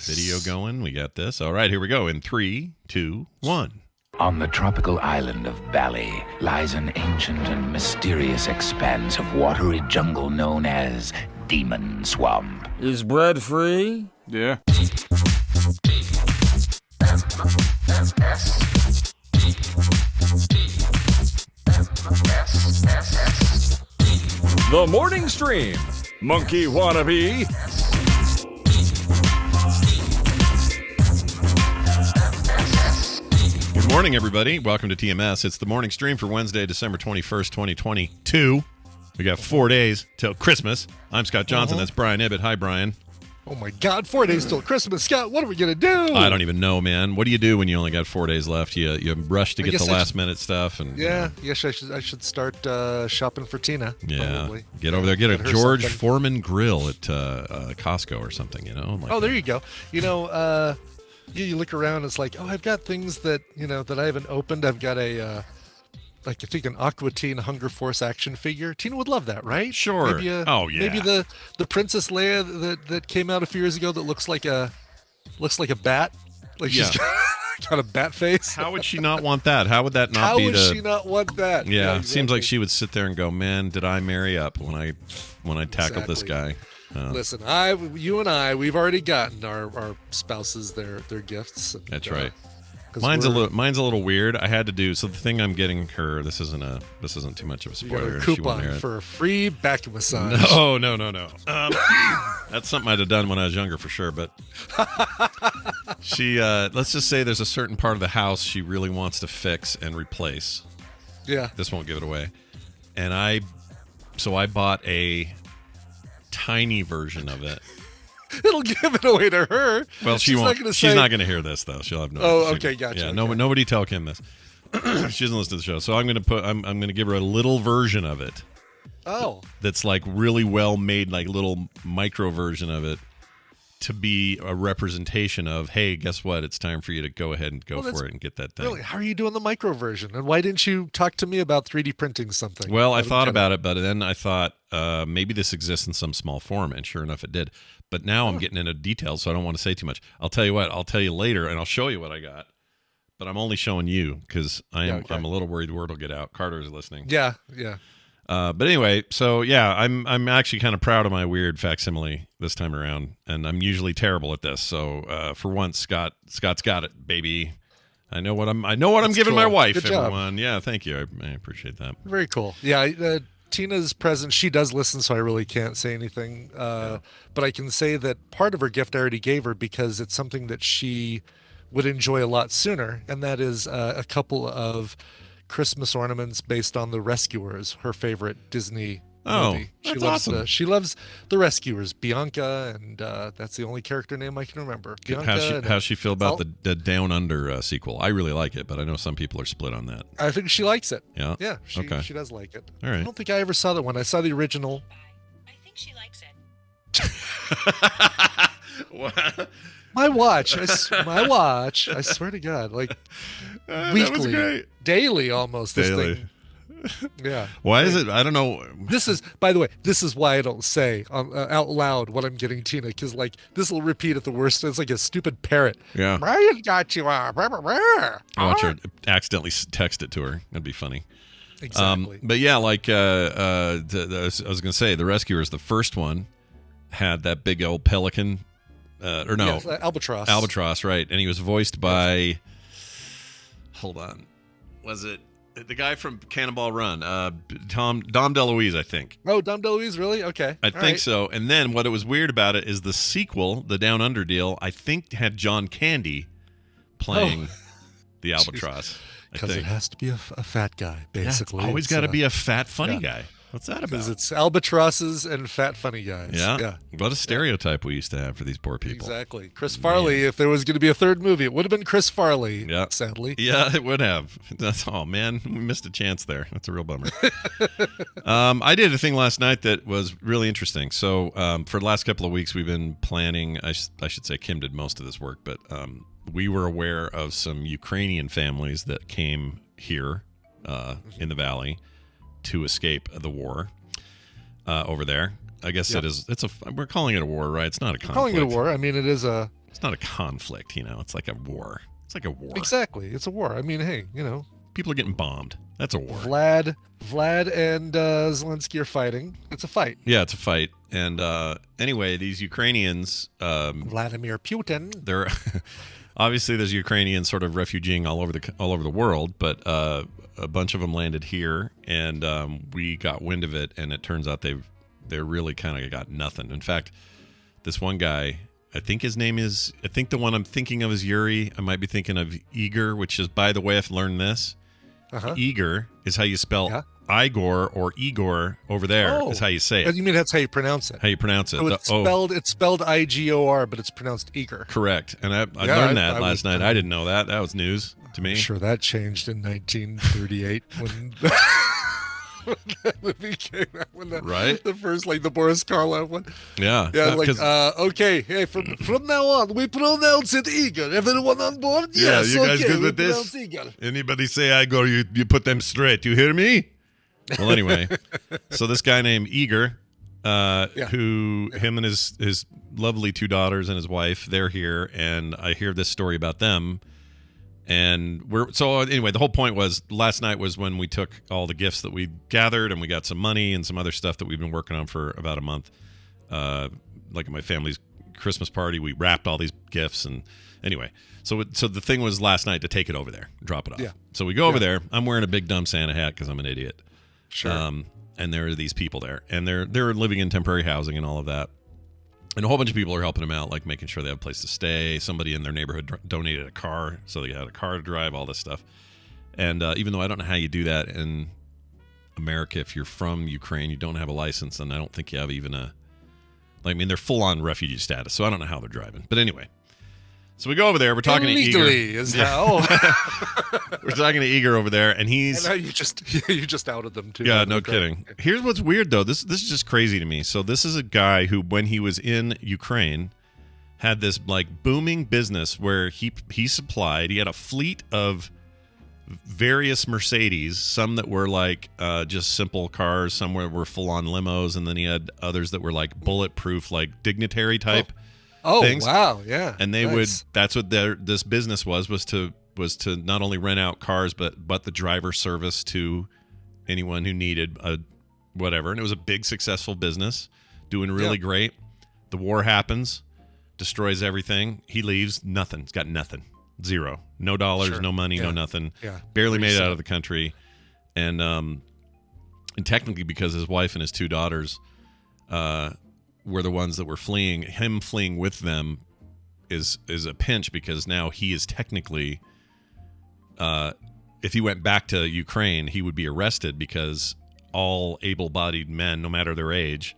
Video going. We got this. All right, here we go. In 3, 2, 1. On the tropical island of Bali lies an ancient and mysterious expanse of watery jungle known as Demon Swamp. Is bread free? Yeah. The Morning Stream. Monkey wannabe. Good morning, everybody. Welcome to TMS. It's the morning stream for Wednesday, December 21st, 2022. We got 4 days till Christmas. I'm Scott Johnson. That's Brian Ibbett. Hi, Brian. Oh, my God. 4 days till Christmas. Scott, what are we going to do? I don't even know, man. What do you do when you only got 4 days left? You rush to get the last-minute stuff? And yeah, yes, I should start shopping for Tina. Yeah, probably. Get over there. Get a George Foreman grill at Costco or something, you know? Like there you go. You know, you look around, it's like, oh, I've got things that, that I haven't opened. I've got a... I think an Aqua Teen Hunger Force action figure. Tina would love that, right? Sure. Maybe Maybe the Princess Leia that came out a few years ago that looks like a bat. Like she's got a bat face. How would she not want that? How would that not be How would she not want that? Yeah, exactly. Seems like she would sit there and go, man, did I marry up when I tackled this guy? Listen, you and I, we've already gotten our spouses their gifts. And, that's right. Mine's a little weird. I had to do so. The thing I'm getting her. This isn't too much of a spoiler. You got a coupon for a free back massage. No. That's something I'd have done when I was younger for sure. But she, let's just say, there's a certain part of the house she really wants to fix and replace. Yeah. This won't give it away. And I bought a tiny version of it. It'll give it away to her. Well, she won't. She's not going to hear this though. She'll have no. Oh, okay, gotcha. Yeah, okay. Nobody tell Kim this. She doesn't listen to the show, so I'm going to give her a little version of it. Oh. That's like really well made, like little micro version of it, to be a representation of, hey, guess what? It's time for you to go ahead and go for it and get that thing. Really? How are you doing the micro version? And why didn't you talk to me about 3D printing something? Well, I thought about it, but then I thought maybe this exists in some small form, and sure enough, it did. But now I'm getting into details, so I don't want to say too much. I'll tell you what. I'll tell you later, and I'll show you what I got. But I'm only showing you because I'm a little worried the word will get out. Carter's listening. Yeah. But anyway, so yeah, I'm actually kind of proud of my weird facsimile this time around, and I'm usually terrible at this. So for once, Scott's got it, baby. I know what I'm giving my wife. Good job. Everyone, yeah, thank you. I appreciate that. Very cool. Yeah. Tina's present. She does listen, so I really can't say anything. But I can say that part of her gift I already gave her because it's something that she would enjoy a lot sooner, and that is a couple of Christmas ornaments based on The Rescuers, her favorite Disney movie. That's awesome. She loves The Rescuers, Bianca, and that's the only character name I can remember. Bianca. How's she feel about the Down Under sequel? I really like it, but I know some people are split on that. I think she likes it. Yeah? Yeah, Okay. She does like it. All right. I don't think I ever saw that one. I saw the original. I think she likes it. What? My watch. I swear to God, like weekly, daily, almost. Daily. This thing. Yeah. Why is it? I don't know. This is, by the way, this is why I don't say out loud what I'm getting Tina, because like this will repeat at the worst. It's like a stupid parrot. Yeah. Brian got you. Watch her accidentally text it to her. That'd be funny. Exactly. But yeah, like I was going to say, The Rescuers, the first one, had that big old pelican. Yes, albatross. Albatross, right. And he was voiced by, hold on, was it the guy from Cannonball Run? Dom DeLuise, I think. Oh, Dom DeLuise, really? Okay. I think so. And then what was weird about it is the sequel, the Down Under deal, I think had John Candy playing the albatross. Because it has to be a fat guy, basically. Yeah, always got to be a fat, funny guy. What's that about? Because it's albatrosses and fat, funny guys. Yeah. What a stereotype we used to have for these poor people. Exactly. Chris Farley, if there was going to be a third movie, it would have been Chris Farley, sadly. Yeah, it would have. Man, we missed a chance there. That's a real bummer. I did a thing last night that was really interesting. So for the last couple of weeks, we've been planning, I should say Kim did most of this work, but we were aware of some Ukrainian families that came here in the Valley to escape the war over there. I guess we're calling it a war, right? It's not a conflict. Calling it a war. I mean, it is a It's not a conflict, It's like a war. It's like a war. Exactly. It's a war. I mean, hey, People are getting bombed. That's a war. Vlad and Zelensky are fighting. It's a fight. Yeah, it's a fight. And anyway, these Ukrainians, Vladimir Putin. they're obviously there's Ukrainians sort of refugeeing all over the world, but a bunch of them landed here, and we got wind of it, and it turns out they're really kind of got nothing. In fact, this one guy, I think the one I'm thinking of is Yuri. I might be thinking of Igor, which is, by the way, I've learned this. Igor is how you spell Igor or Igor over there. Is how you say it. You mean that's how you pronounce it? How you pronounce it. So it's spelled Igor, but it's pronounced Igor. Correct. And I learned that last night. I didn't know that. That was news to me. I'm sure that changed in 1938 when that movie came out. Right? The first, the Boris Karloff one. Yeah. Yeah, okay. Hey, from now on, we pronounce it Igor. Everyone on board? Yes, you guys good with this? Igor. Anybody say Igor, you put them straight. You hear me? Well, anyway, so this guy named Igor, him and his lovely 2 daughters and his wife, they're here, and I hear this story about them. And anyway, the whole point was last night was when we took all the gifts that we gathered, and we got some money and some other stuff that we've been working on for about a month. Like at my family's Christmas party, we wrapped all these gifts, and anyway, so the thing was last night to take it over there, drop it off. Yeah. So we go over there. I'm wearing a big dumb Santa hat because I'm an idiot. Sure. And there are these people there, and they're living in temporary housing and all of that. And a whole bunch of people are helping them out, like making sure they have a place to stay. Somebody in their neighborhood donated a car, so they had a car to drive, all this stuff. And even though I don't know how you do that in America, if you're from Ukraine, you don't have a license, and I don't think you have even they're full-on refugee status, so I don't know how they're driving. But anyway, so we go over there. We're talking to Igor. Is how. We're talking to Igor over there, and he's... And now you just outed them, too. Yeah, no kidding. Here's what's weird, though. This is just crazy to me. So this is a guy who, when he was in Ukraine, had this, booming business where he supplied... He had a fleet of various Mercedes, some that were, just simple cars, some were full-on limos, and then he had others that were, bulletproof, dignitary type things. Wow, yeah. And they that's what this business was to not only rent out cars but the driver service to anyone who needed whatever. And it was a big successful business, doing really great. The war happens, destroys everything. He leaves, nothing. He's got nothing. Zero. No dollars, no money, no nothing. Yeah. Barely made it out of the country. And technically because his wife and his 2 daughters were the ones that were fleeing. Him fleeing with them is a pinch because now he is technically, if he went back to Ukraine, he would be arrested because all able-bodied men, no matter their age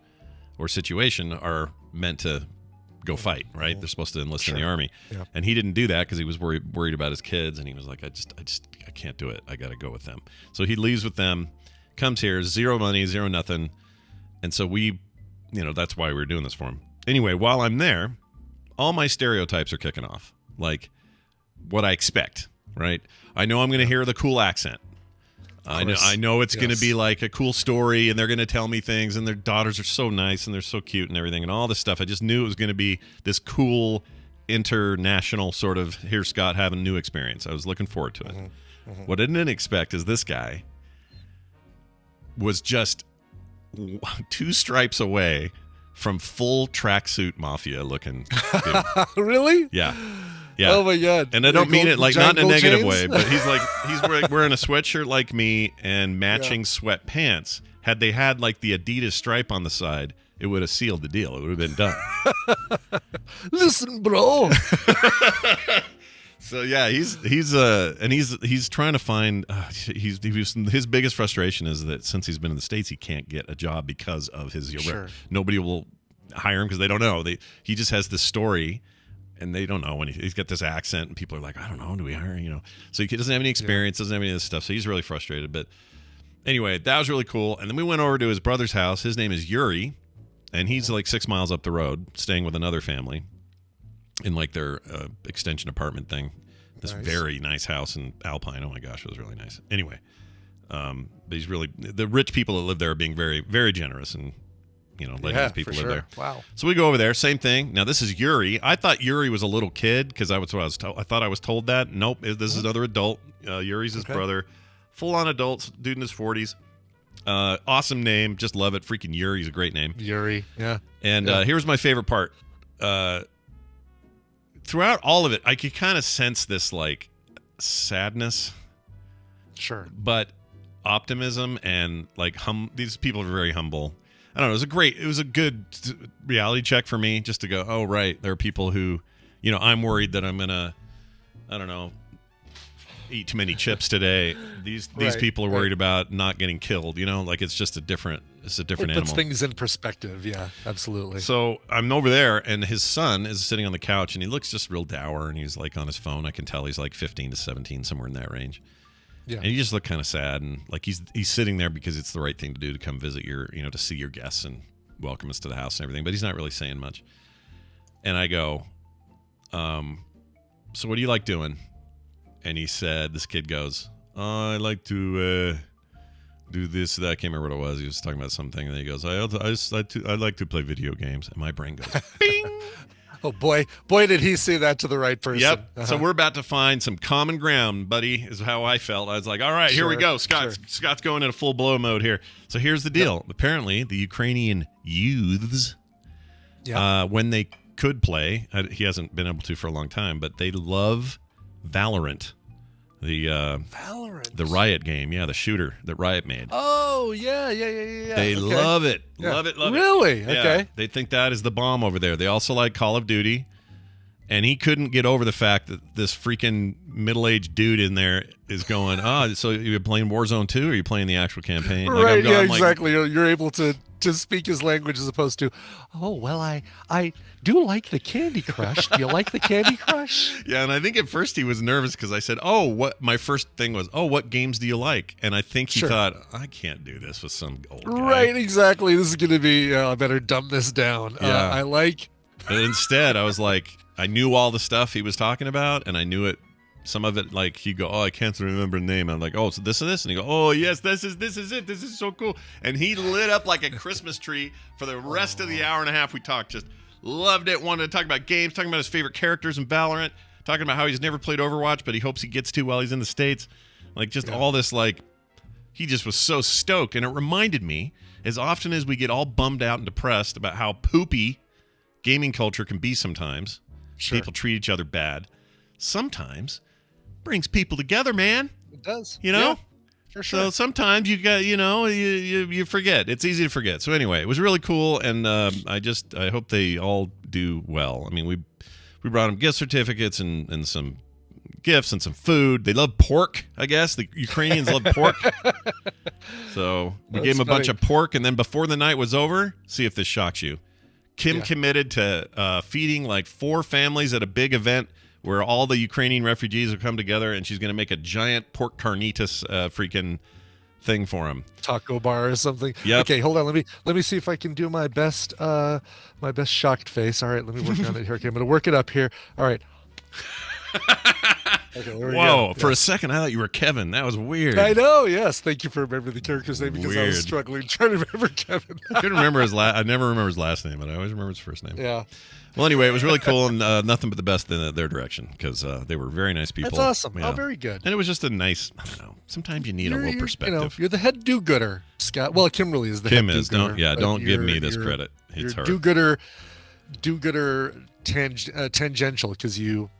or situation, are meant to go fight, right? They're supposed to enlist in the army. Yeah. And he didn't do that because he was worried about his kids, and he was like, I can't do it. I got to go with them. So he leaves with them, comes here, zero money, zero nothing. And so that's why we were doing this for him. Anyway, while I'm there, all my stereotypes are kicking off. Like what I expect, right? I know I'm going to hear the cool accent. I know it's going to be like a cool story, and they're going to tell me things, and their daughters are so nice, and they're so cute and everything, and all this stuff. I just knew it was going to be this cool international sort of, here, Scott, have a new experience. I was looking forward to it. Mm-hmm. What I didn't expect is this guy was just 2 stripes away from full tracksuit mafia looking dude. Really? Yeah. Oh my god! And I don't mean it not in a negative way, but he's wearing a sweatshirt like me and matching sweatpants. Had they had the Adidas stripe on the side, it would have sealed the deal. It would have been done. Listen, bro. So yeah, he's trying to find. His biggest frustration is that since he's been in the States, he can't get a job because of his. Nobody will hire him because they don't know. He just has this story. And they don't know when he's got this accent, and people are like, I don't know, do we hire him? So he doesn't have any experience, doesn't have any of this stuff. So he's really frustrated. But anyway, that was really cool. And then we went over to his brother's house. His name is Yuri, and he's 6 miles up the road, staying with another family in their extension apartment thing. This very nice house in Alpine. Oh my gosh, it was really nice. Anyway, but he's really, the rich people that live there are being very, very generous and letting these people live there. Wow. So we go over there, same thing. Now this is Yuri. I thought Yuri was a little kid because I thought I was told that. Nope, this is another adult. Yuri's his brother, full on adult, dude in his 40s. Awesome name, just love it. Freaking Yuri's a great name. Yuri, yeah. And here's my favorite part. Throughout all of it, I could kind of sense this like sadness, but optimism and like these people are very humble. I don't know. It was a good reality check for me just to go, oh right, there are people who, I'm worried that I'm gonna, I don't know, eat too many chips today. These people are worried about not getting killed. Like it's just a different animal. Puts things in perspective. Yeah, absolutely. So I'm over there, and his son is sitting on the couch, and he looks just real dour, and he's like on his phone. I can tell he's like 15 to 17, somewhere in that range. Yeah. And he just looked kind of sad, and like he's sitting there because it's the right thing to do to come visit to see your guests and welcome us to the house and everything. But he's not really saying much. And I go, so what do you like doing? And he said, this kid goes, I like to do this, that. I can't remember what it was. He was talking about something, and then he goes, I like to play video games. And my brain goes, bing! Oh, boy, did he say that to the right person. Yep. So we're about to find some common ground, buddy, is how I felt. I was like, all right, here we go. Scott's going into full blow mode here. So here's the deal. Yep. Apparently, the Ukrainian youths, when they could play, he hasn't been able to for a long time, but they love Valorant. The Riot game, the shooter that Riot made. Oh, yeah. They love it. Yeah. Love it. Really? Yeah. Okay. They think that is the bomb over there. They also like Call of Duty. And he couldn't get over the fact that this freaking middle-aged dude in there is going, so you're playing Warzone 2 or are you playing the actual campaign? Right, exactly. You're able to speak his language as opposed to, I do like the Candy Crush. Do you like the Candy Crush? Yeah, and I think at first he was nervous because I said, my first thing was, what games do you like? And I think he thought, I can't do this with some old guy. Right, exactly. This is going to be, I better dumb this down. Yeah. But instead, I was like, I knew all the stuff he was talking about, and I knew it. Some of it, like he'd go, I can't remember the name. I'm like, so this is this, and he go, oh yes, this is it. This is so cool. And he lit up like a Christmas tree for the rest of the hour and a half we talked. Just loved it. Wanted to talk about games, talking about his favorite characters in Valorant, talking about how he's never played Overwatch, but he hopes he gets to while he's in the States. Like just all this, like he just was so stoked, and it reminded me, as often as we get all bummed out and depressed about how poopy gaming culture can be sometimes. People treat each other bad. Sometimes brings people together, man. It does. Yeah, for sure. So sometimes you got, you forget. It's easy to forget. So anyway, it was really cool, and I hope they all do well. I mean, we brought them gift certificates and some gifts and some food. They love pork, I guess. The Ukrainians love pork. So we gave them a bunch of pork, and then before the night was over, see if this shocks you. Kim committed to feeding like 4 families at a big event where all the Ukrainian refugees will come together, and she's going to make a giant pork carnitas freaking thing for them. Taco bar or something. Yep. Okay, hold on. Let me see if I can do my best shocked face. All right, let me work on it here. Okay, I'm going to work it up here. All right. Okay, whoa! For a second, I thought you were Kevin. That was weird. I know. Yes, thank you for remembering the character's name because I was struggling trying to remember Kevin. I couldn't remember his last. I never remember his last name, but I always remember his first name. Yeah. Well, anyway, it was really cool, and nothing but the best in their direction because they were very nice people. That's awesome. Yeah. Oh, very good. And it was just a nice. I don't know. Sometimes you need a little perspective. You're the head do-gooder, Scott. Well, Kim really is the Kim head is. do-gooder. Don't give me this credit. It's her. Do-gooder tangential because you.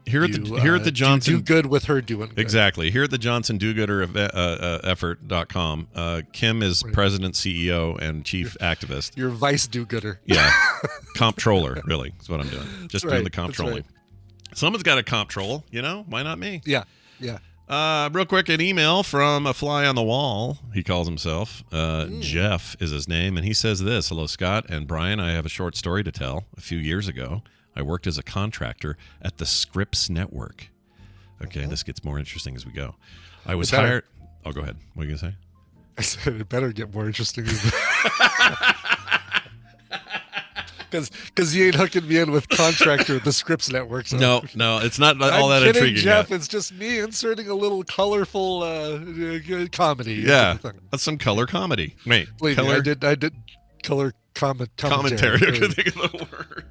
Here at the Johnson do good with her doing good. Exactly. Here at the Johnson Do-Gooder effort.com, Kim is president, CEO, and chief activist. You're vice do-gooder. Yeah. Comptroller, really, is what I'm doing. Just doing the comptrolling. Right. Someone's got a comptroll, why not me? Yeah. Real quick, an email from a fly on the wall, he calls himself. Jeff is his name, and he says this: Hello, Scott and Brian. I have a short story to tell. A few years ago, I worked as a contractor at the Scripps Network. Okay, this gets more interesting as we go. I was hired. Oh, go ahead. What are you going to say? I said it better get more interesting. Because you ain't hooking me in with contractor at the Scripps Network. So. No, it's not all that intriguing. Jeff, it's just me inserting a little colorful comedy. Yeah, that's some color comedy. Wait, believe me, I did color Commentary. I couldn't think of the word.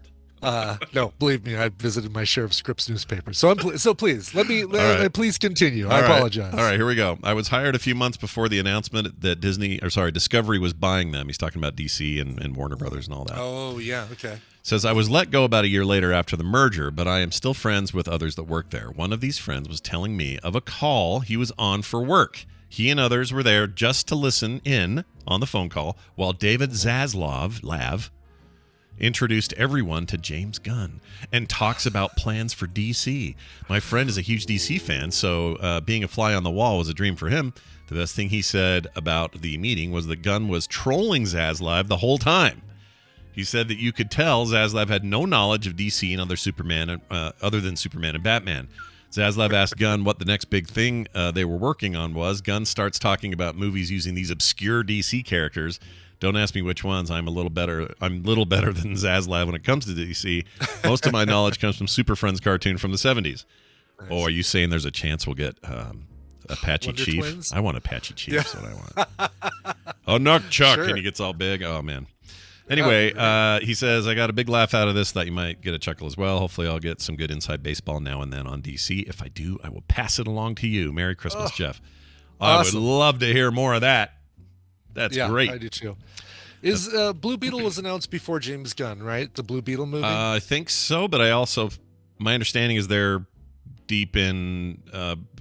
No, believe me, I visited my share of Scripps newspapers. So please right. please continue. All I right. apologize. All right, here we go. I was hired a few months before the announcement that Discovery was buying them. He's talking about DC and Warner Brothers and all that. Oh yeah, okay. Says, I was let go about a year later after the merger, but I am still friends with others that work there. One of these friends was telling me of a call he was on for work. He and others were there just to listen in on the phone call while David Zaslav introduced everyone to James Gunn and talks about plans for DC. My friend is a huge DC fan, so being a fly on the wall was a dream for him. The best thing he said about the meeting was that Gunn was trolling Zaslav the whole time. He said that you could tell Zaslav had no knowledge of DC and other than Superman and Batman. Zaslav asked Gunn what the next big thing they were working on was. Gunn starts talking about movies using these obscure DC characters. Don't ask me which ones. I'm little better than Zaslav when it comes to DC. Most of my knowledge comes from Super Friends cartoon from the 70s. Nice. Oh, are you saying there's a chance we'll get Apache Wonder Chief? Twins? I want Apache Chief. That's what I want. Oh, Knock Chuck, Sure. and he gets all big. Oh, man. Anyway, he says, I got a big laugh out of this. Thought you might get a chuckle as well. Hopefully I'll get some good inside baseball now and then on DC. If I do, I will pass it along to you. Merry Christmas, Jeff. Awesome. I would love to hear more of that. That's great. I do too. Is Blue Beetle was announced before James Gunn, right? The Blue Beetle movie? I think so, but my understanding is they're deep in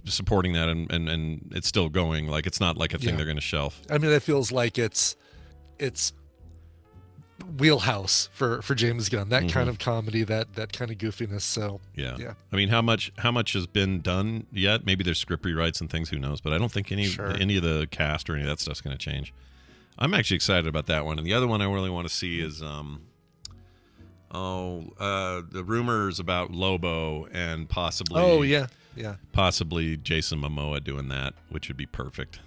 supporting that and it's still going. Like, it's not like a thing they're going to shelf. I mean, it feels like it's wheelhouse for James Gunn, that kind of comedy, that kind of goofiness. So yeah. I mean, how much has been done yet? Maybe there's script rewrites and things, who knows, but I don't think any of the cast or any of that stuff's going to change. I'm actually excited about that one. And the other one I really want to see is the rumors about Lobo and possibly possibly Jason Momoa doing that, which would be perfect.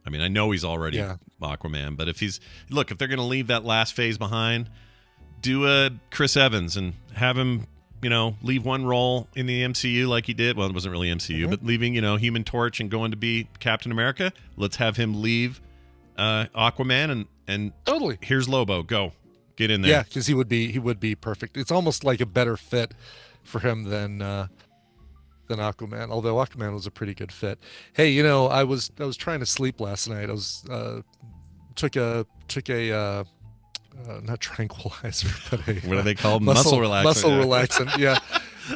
I mean, I know he's already Aquaman, but if they're going to leave that last phase behind, do a Chris Evans and have him, leave one role in the MCU like he did. Well, it wasn't really MCU, but leaving, Human Torch and going to be Captain America. Let's have him leave Aquaman and totally. Here's Lobo. Go get in there. Yeah, because he would be perfect. It's almost like a better fit for him than Aquaman. Although Aquaman was a pretty good fit. Hey, I was trying to sleep last night. I was took a not tranquilizer, but what are they called? Muscle relaxant. Yeah.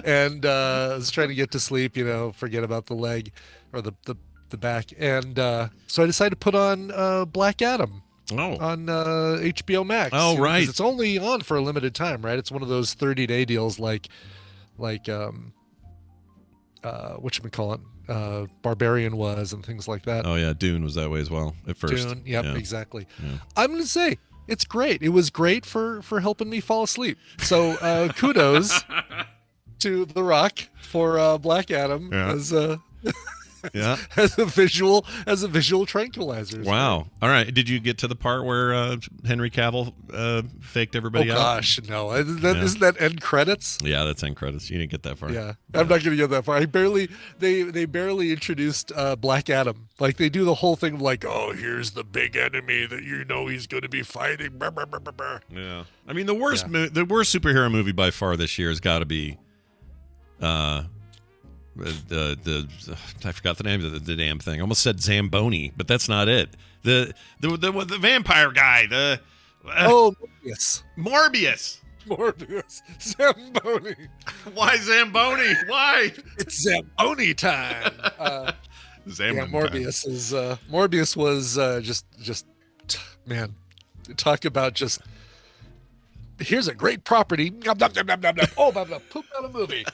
And I was trying to get to sleep. Forget about the leg or the back, and so I decided to put on Black Adam. On HBO Max. Oh, right. 'Cause it's only on for a limited time, right? It's one of those 30-day deals like whatchamacallit, Barbarian was, and things like that. Oh yeah, Dune was that way as well at first. Dune, yep, yeah. exactly. Yeah. I'm gonna say it's great. It was great for helping me fall asleep. So kudos to The Rock for Black Adam as as a visual tranquilizer. Wow. All right. Did you get to the part where Henry Cavill faked everybody out? Oh gosh, no. Isn't that end credits? Yeah, that's end credits. You didn't get that far. Yeah. I'm not going to get that far. They barely introduced Black Adam. Like, they do the whole thing of like, oh, here's the big enemy that he's going to be fighting. Brr, brr, brr, brr, brr. Yeah. I mean, the worst superhero movie by far this year has got to be I forgot the name of the damn thing. I almost said Zamboni, but that's not it. The vampire guy. Morbius. Zamboni. Why Zamboni? Why? It's Zamboni time. Morbius is Morbius was just man. Talk about just. Here's a great property. Oh, I'm gonna poop out a movie.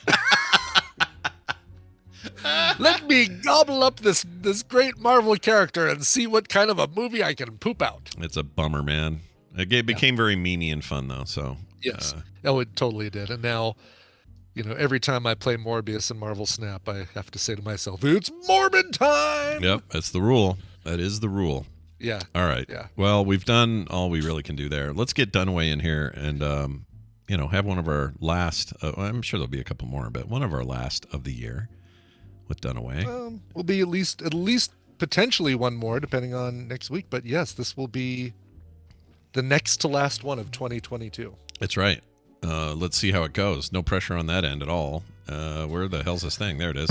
Let me gobble up this great Marvel character and see what kind of a movie I can poop out. It's a bummer, man. It became very memey and fun, though. So yes, it totally did. And now, every time I play Morbius in Marvel Snap, I have to say to myself, "It's Morbid time." Yep, that's the rule. That is the rule. Yeah. All right. Yeah. Well, we've done all we really can do there. Let's get Dunaway in here and have one of our last. I'm sure there'll be a couple more, but one of our last of the year. With Dunaway, will be at least potentially one more, depending on next week. But yes, this will be the next to last one of 2022. That's right. Let's see how it goes. No pressure on that end at all. Where the hell's this thing? There it is.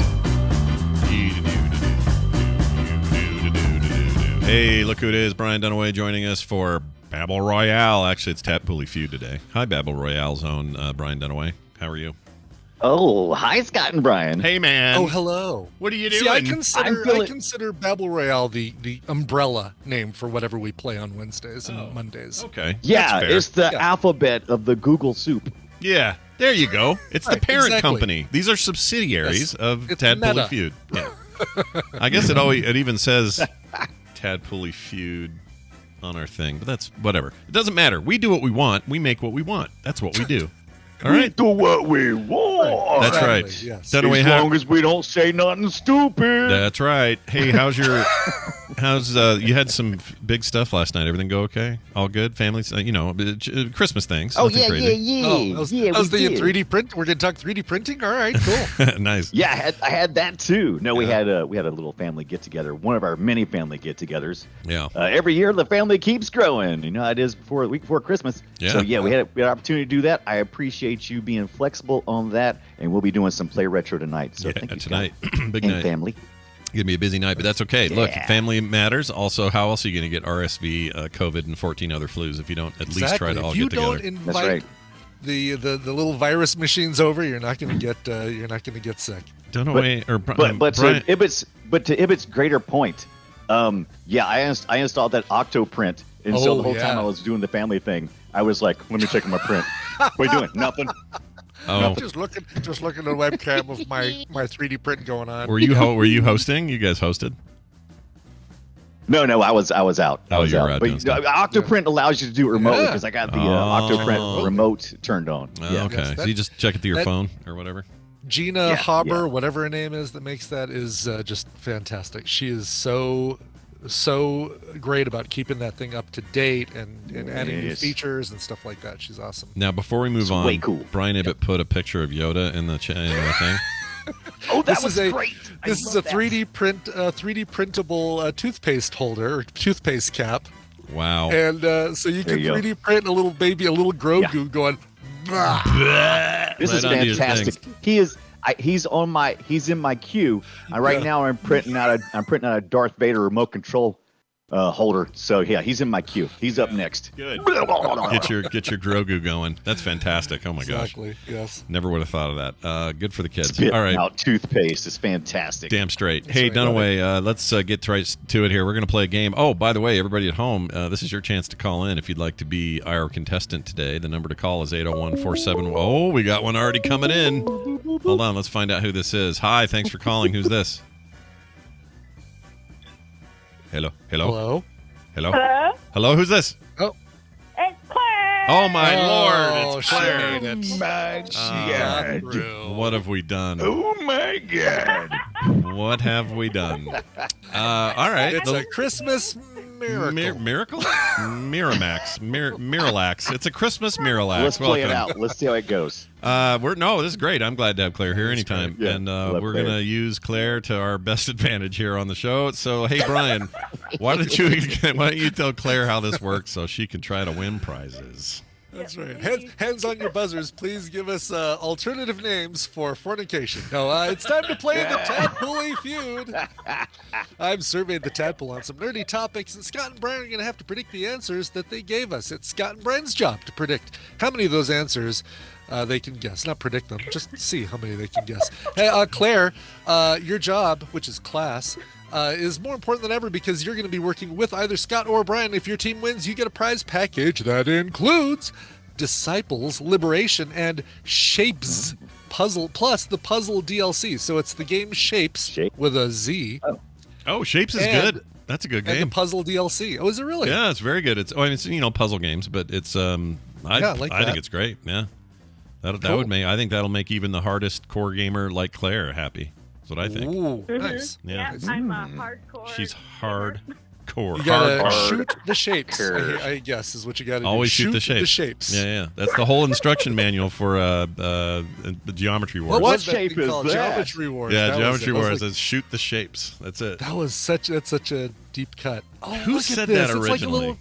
Hey, look who it is. Brian Dunaway joining us for Babble Royale. Actually, it's Tadpooly Feud today. Hi, Babble Royale's own Brian Dunaway. How are you? Oh, hi, Scott and Brian. Hey, man. Oh, hello. What are you doing? See, I consider Babble Royale the umbrella name for whatever we play on Wednesdays and Mondays. Okay. Yeah, That's fair. it's the alphabet of the Google soup. Yeah, there you go. It's the parent exactly. company. These are subsidiaries of It's Tadpooly meta. Feud. Yeah. I guess it even says Tadpooly Feud on our thing, but that's whatever. It doesn't matter. We do what we want. We make what we want. That's what we do. All right. Do what we want. That's right. Exactly, yes. Dunaway, As long as we don't say nothing stupid. That's right. Hey, how's you had some big stuff last night? Everything go okay? All good? Families, Christmas things. Oh, Nothing yeah, crazy. yeah. How's we the did. 3D print? We're gonna talk 3D printing. All right, cool. Nice. Yeah, I had that too. No, we had a little family get together. One of our many family get-togethers. Yeah. Every year the family keeps growing. You know how it is a week before Christmas. Yeah. So yeah, we had an opportunity to do that. I appreciate you being flexible on that, and we'll be doing some play retro tonight. So thank you, tonight. Scott. Big and night. family. Gonna be a busy night, but that's okay. Look, Yeah. family matters. Also, how else are you going to get RSV, COVID, and 14 other flus if you don't at least try to all if you get together? don't invite That's right. the little virus machines over, you're not gonna get sick. Dunaway or But Brian, to Ibit's greater point, I installed that Octoprint, and so Oh, the whole yeah. time I was doing the family thing, I was like, let me check my print. What are you doing? Nothing. oh, Just looking at the webcam of my 3D print going on. were you hosting? You guys hosted? No, I was out. Oh, you were out But doing stuff. Octoprint allows you to do it remotely Yeah. because I got the Oh. Octoprint remote turned on. Oh, okay, Yes, so you just check it through your that- phone or whatever. Gina Yeah, Haber, yeah. whatever her name is that makes that, is just fantastic. She is so great about keeping that thing up to date and adding new Yes. features and stuff like that. She's awesome. Now, before we move It's on, way cool. Brian Ibbett put a picture of Yoda in the thing. Oh, that This was is a- great. I This is love a that. 3D printable toothpaste holder or toothpaste cap, Wow. and so you There can you go. 3D print a little Grogu going. "Bah." This is Right onto your fantastic. things. He's in my queue. Right now I'm printing out a Darth Vader remote control holder. So yeah, he's in my queue. He's up next. Good. Get your Grogu going. That's fantastic. Oh my gosh. Exactly. Yes. Never would have thought of that. Good for the kids. Spitting All right. out toothpaste is fantastic. Damn straight. Hey, right. Dunaway, let's get right to it here. We're going to play a game. Oh, by the way, everybody at home, this is your chance to call in if you'd like to be our contestant today. The number to call is 801-47. Oh, we got one already coming in. Hold on. Let's find out who this is. Hi, thanks for calling. Who's this? Hello. Hello. Hello, who's this? Oh. It's Claire. Oh, my Oh, Lord. It's she Claire. made it. My God. God. What have we done? Oh my God. What have we done? All right. It's a Christmas miracle. Miracle? Miramax. Miralax. It's a Christmas Miralax. Let's play it Welcome. out. Let's see how it goes. This is great. I'm glad to have Claire here anytime. great. Yeah, And love we're Claire. going to use Claire to our best advantage here on the show. So, hey, Brian, why don't you tell Claire how this works so she can try to win prizes? That's right. Hands on your buzzers. Please give us alternative names for fornication. No, it's time to play the Tadpooly Feud. I've surveyed the Tadpole on some nerdy topics, and Scott and Brian are going to have to predict the answers that they gave us. It's Scott and Brian's job to predict how many of those answers they can guess. Not predict them, just see how many they can guess. Hey, Claire, your job, which is class, is more important than ever because you're going to be working with either Scott or Brian. If your team wins, you get a prize package that includes Disciples, Liberation, and Shapes Puzzle, plus the Puzzle DLC. So it's the game Shapes Shape. with a Z Oh, Shapes is And- good. That's a good and the game. Puzzle DLC. Oh, is it really? Yeah, it's very good. It's puzzle games, but it's I like think that. it's great. Yeah. That Cool. would make, I think that'll make even the hardest core gamer like Claire happy. That's what I think. Ooh, nice. Yeah. I'm a hardcore. She's hardcore. You gotta Hardcore. shoot the shapes, I guess, is what you gotta Always do. shoot the shapes. shapes. Yeah. That's the whole instruction manual for the Geometry Wars. What was that shape thing is called? that? Geometry Wars. Yeah, That was Geometry it. I was Wars like, is shoot the shapes. That's it. that's such a deep cut. Oh, Who look said at this. that It's like a originally? little,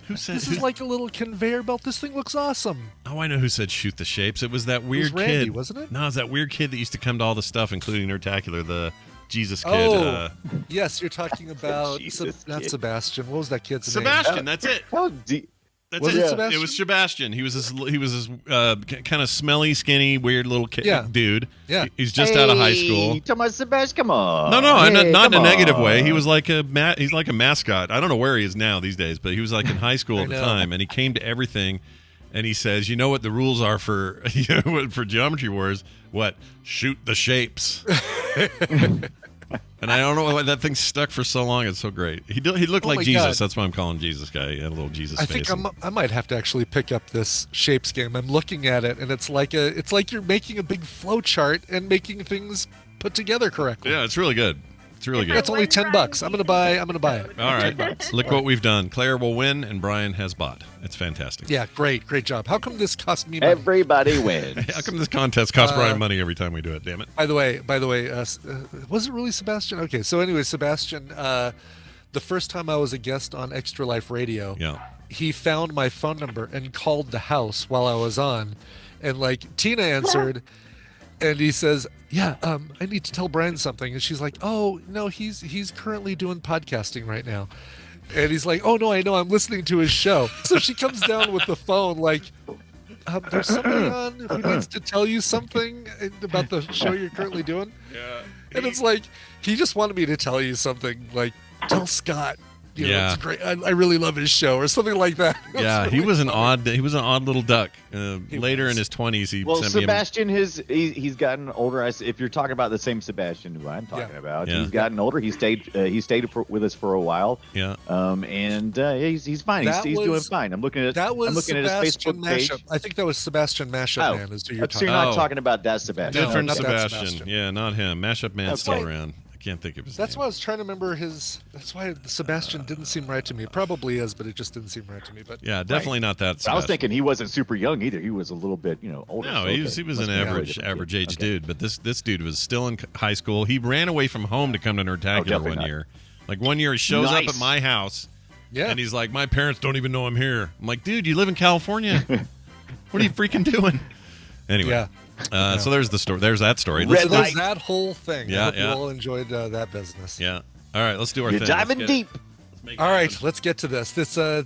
Who said? This is like a little conveyor belt. This thing looks awesome. Oh, I know who said shoot the shapes. It was that weird Randy, kid, wasn't it? No, it was that weird kid that used to come to all the stuff, including Nerdtacular, the Jesus kid. Oh, yes, you're talking about Jesus not kid. Sebastian. What was that kid's name? Sebastian. That's it. How deep? That's Was it. it Sebastian? It was Sebastian. He was this kind of smelly, skinny, weird little kid, dude. Yeah. He's just out of high school. Talking about Sebastian, come on. No, Hey, not in a come negative on. way. He was like he's like a mascot. I don't know where he is now these days, but he was like in high school at the know. time, and he came to everything, and he says, "You know what the rules are for for Geometry Wars? What? Shoot the shapes." And I don't know why that thing stuck for so long. It's so great. He looked Oh like my Jesus. God. That's why I'm calling Jesus guy. He had a little Jesus I face. think I might have to actually pick up this shapes game. I'm looking at it, and it's like you're making a big flow chart and making things put together correctly. Yeah, it's really good. It's really good. That's only $10. I'm gonna buy it. All right. Look what we've done. Claire will win, and Brian has bought. It's fantastic. Yeah, great job. How come this cost me money? Everybody wins. How come this contest costs Brian money every time we do it? Damn it. By the way, was it really Sebastian? Okay, so anyway, Sebastian, the first time I was a guest on Extra Life Radio, Yeah. he found my phone number and called the house while I was on, and like Tina answered, and he says, "Yeah, I need to tell Brian something," and she's like, "Oh no, he's currently doing podcasting right now." And he's like, "Oh no, I know, I'm listening to his show." So she comes down with the phone like, "There's somebody on who needs to tell you something about the show you're currently doing." Yeah. And it's like, he just wanted me to tell you something, like, tell Scott. You know, Yeah. it's great. I really love his show, or something like that. It was Yeah, he really was an funny. odd little duck. Later was. in his 20s, he Well, sent me Sebastian, he's gotten older. If you're talking about the same Sebastian who I'm talking about, Yeah. he's gotten older. He stayed with us for a while. Yeah. He's fine. He's doing fine. I'm looking at That was I'm looking at his Sebastian Facebook page. Mashup. I think that was Sebastian Mashup Man. Is who you're so talking you're about. not Oh. talking about that Sebastian. Different not that Sebastian. Sebastian. Yeah, not him. Mashup Man's still why- around. I can't think of his That's name. why I was trying to remember his. That's why Sebastian didn't seem right to me. It probably is, but it just didn't seem right to me. But Yeah, definitely not that I was Sebastian. thinking he wasn't super young either. He was a little bit, older. No, so he okay. was an Must be a average different kid. age Okay. dude, but this dude was still in high school. He ran away from home to come to Nerdtacular definitely one not. year. Like one year he shows up Nice. at my house yeah, and he's like, "My parents don't even know I'm here." I'm like, "Dude, you live in California. What are you freaking doing?" Anyway. yeah. So there's the story. There's that story. Red Let's- So there's light. that whole thing. Yeah, I hope yeah. you all enjoyed that business. Yeah. All right, let's do our You're thing. diving Let's get it. deep. Let's make it All right, happen. let's get to this. It's a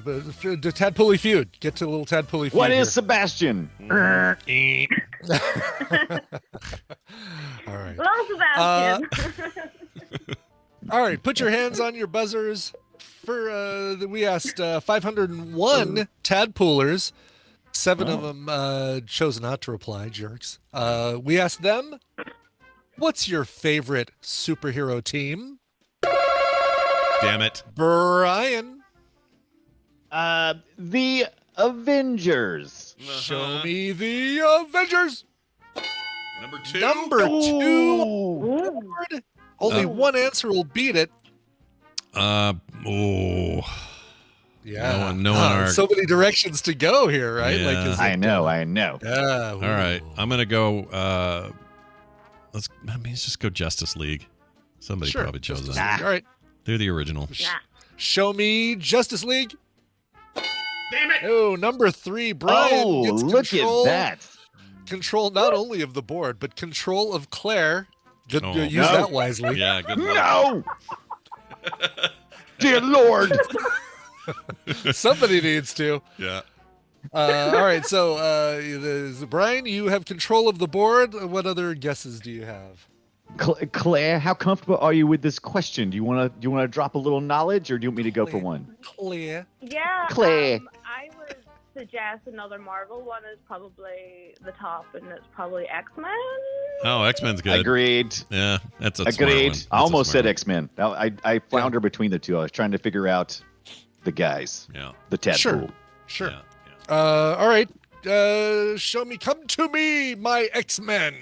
Tadpooley feud. Get to the little Tadpooley feud. What here. is Sebastian? All right. Hello, Sebastian. All right, put your hands on your buzzers. We asked 501 Tadpoolers. 7 of them chose not to reply, jerks. We asked them, what's your favorite superhero team? Damn it. Brian, The Avengers. show me the Avengers. Number 2. Number 2. Ooh. Only one answer will beat it. Oh. Yeah. No one So many directions to go here, right? Yeah. is I it, know. Yeah. All right, I'm gonna go. Let's just go Justice League. Somebody Sure. probably chose Justice that. League. All right. They're the original. Yeah. Show me Justice League. Damn it! Oh, number 3, Brian Oh, gets look control, at that. control not only of the board, but control of Claire. Good, Oh. use No. that wisely. Yeah, good luck. No. Dear Lord. Somebody needs to. Yeah. All right, so Brian, you have control of the board. What other guesses do you have? Claire, how comfortable are you with this question? Do you want to drop a little knowledge, or do you want me to go for one? Claire. Yeah. Claire. I would suggest another Marvel one is probably the top, and it's probably X-Men. Oh, X-Men's good. Agreed. Yeah, that's a smart Agreed. one. I almost That's a said smart X-Men. I flounder between the two. I was trying to figure out the guys, one. Yeah. the Tadpool. Sure. Yeah. Yeah. All right. Show me. Come to me, my X-Men.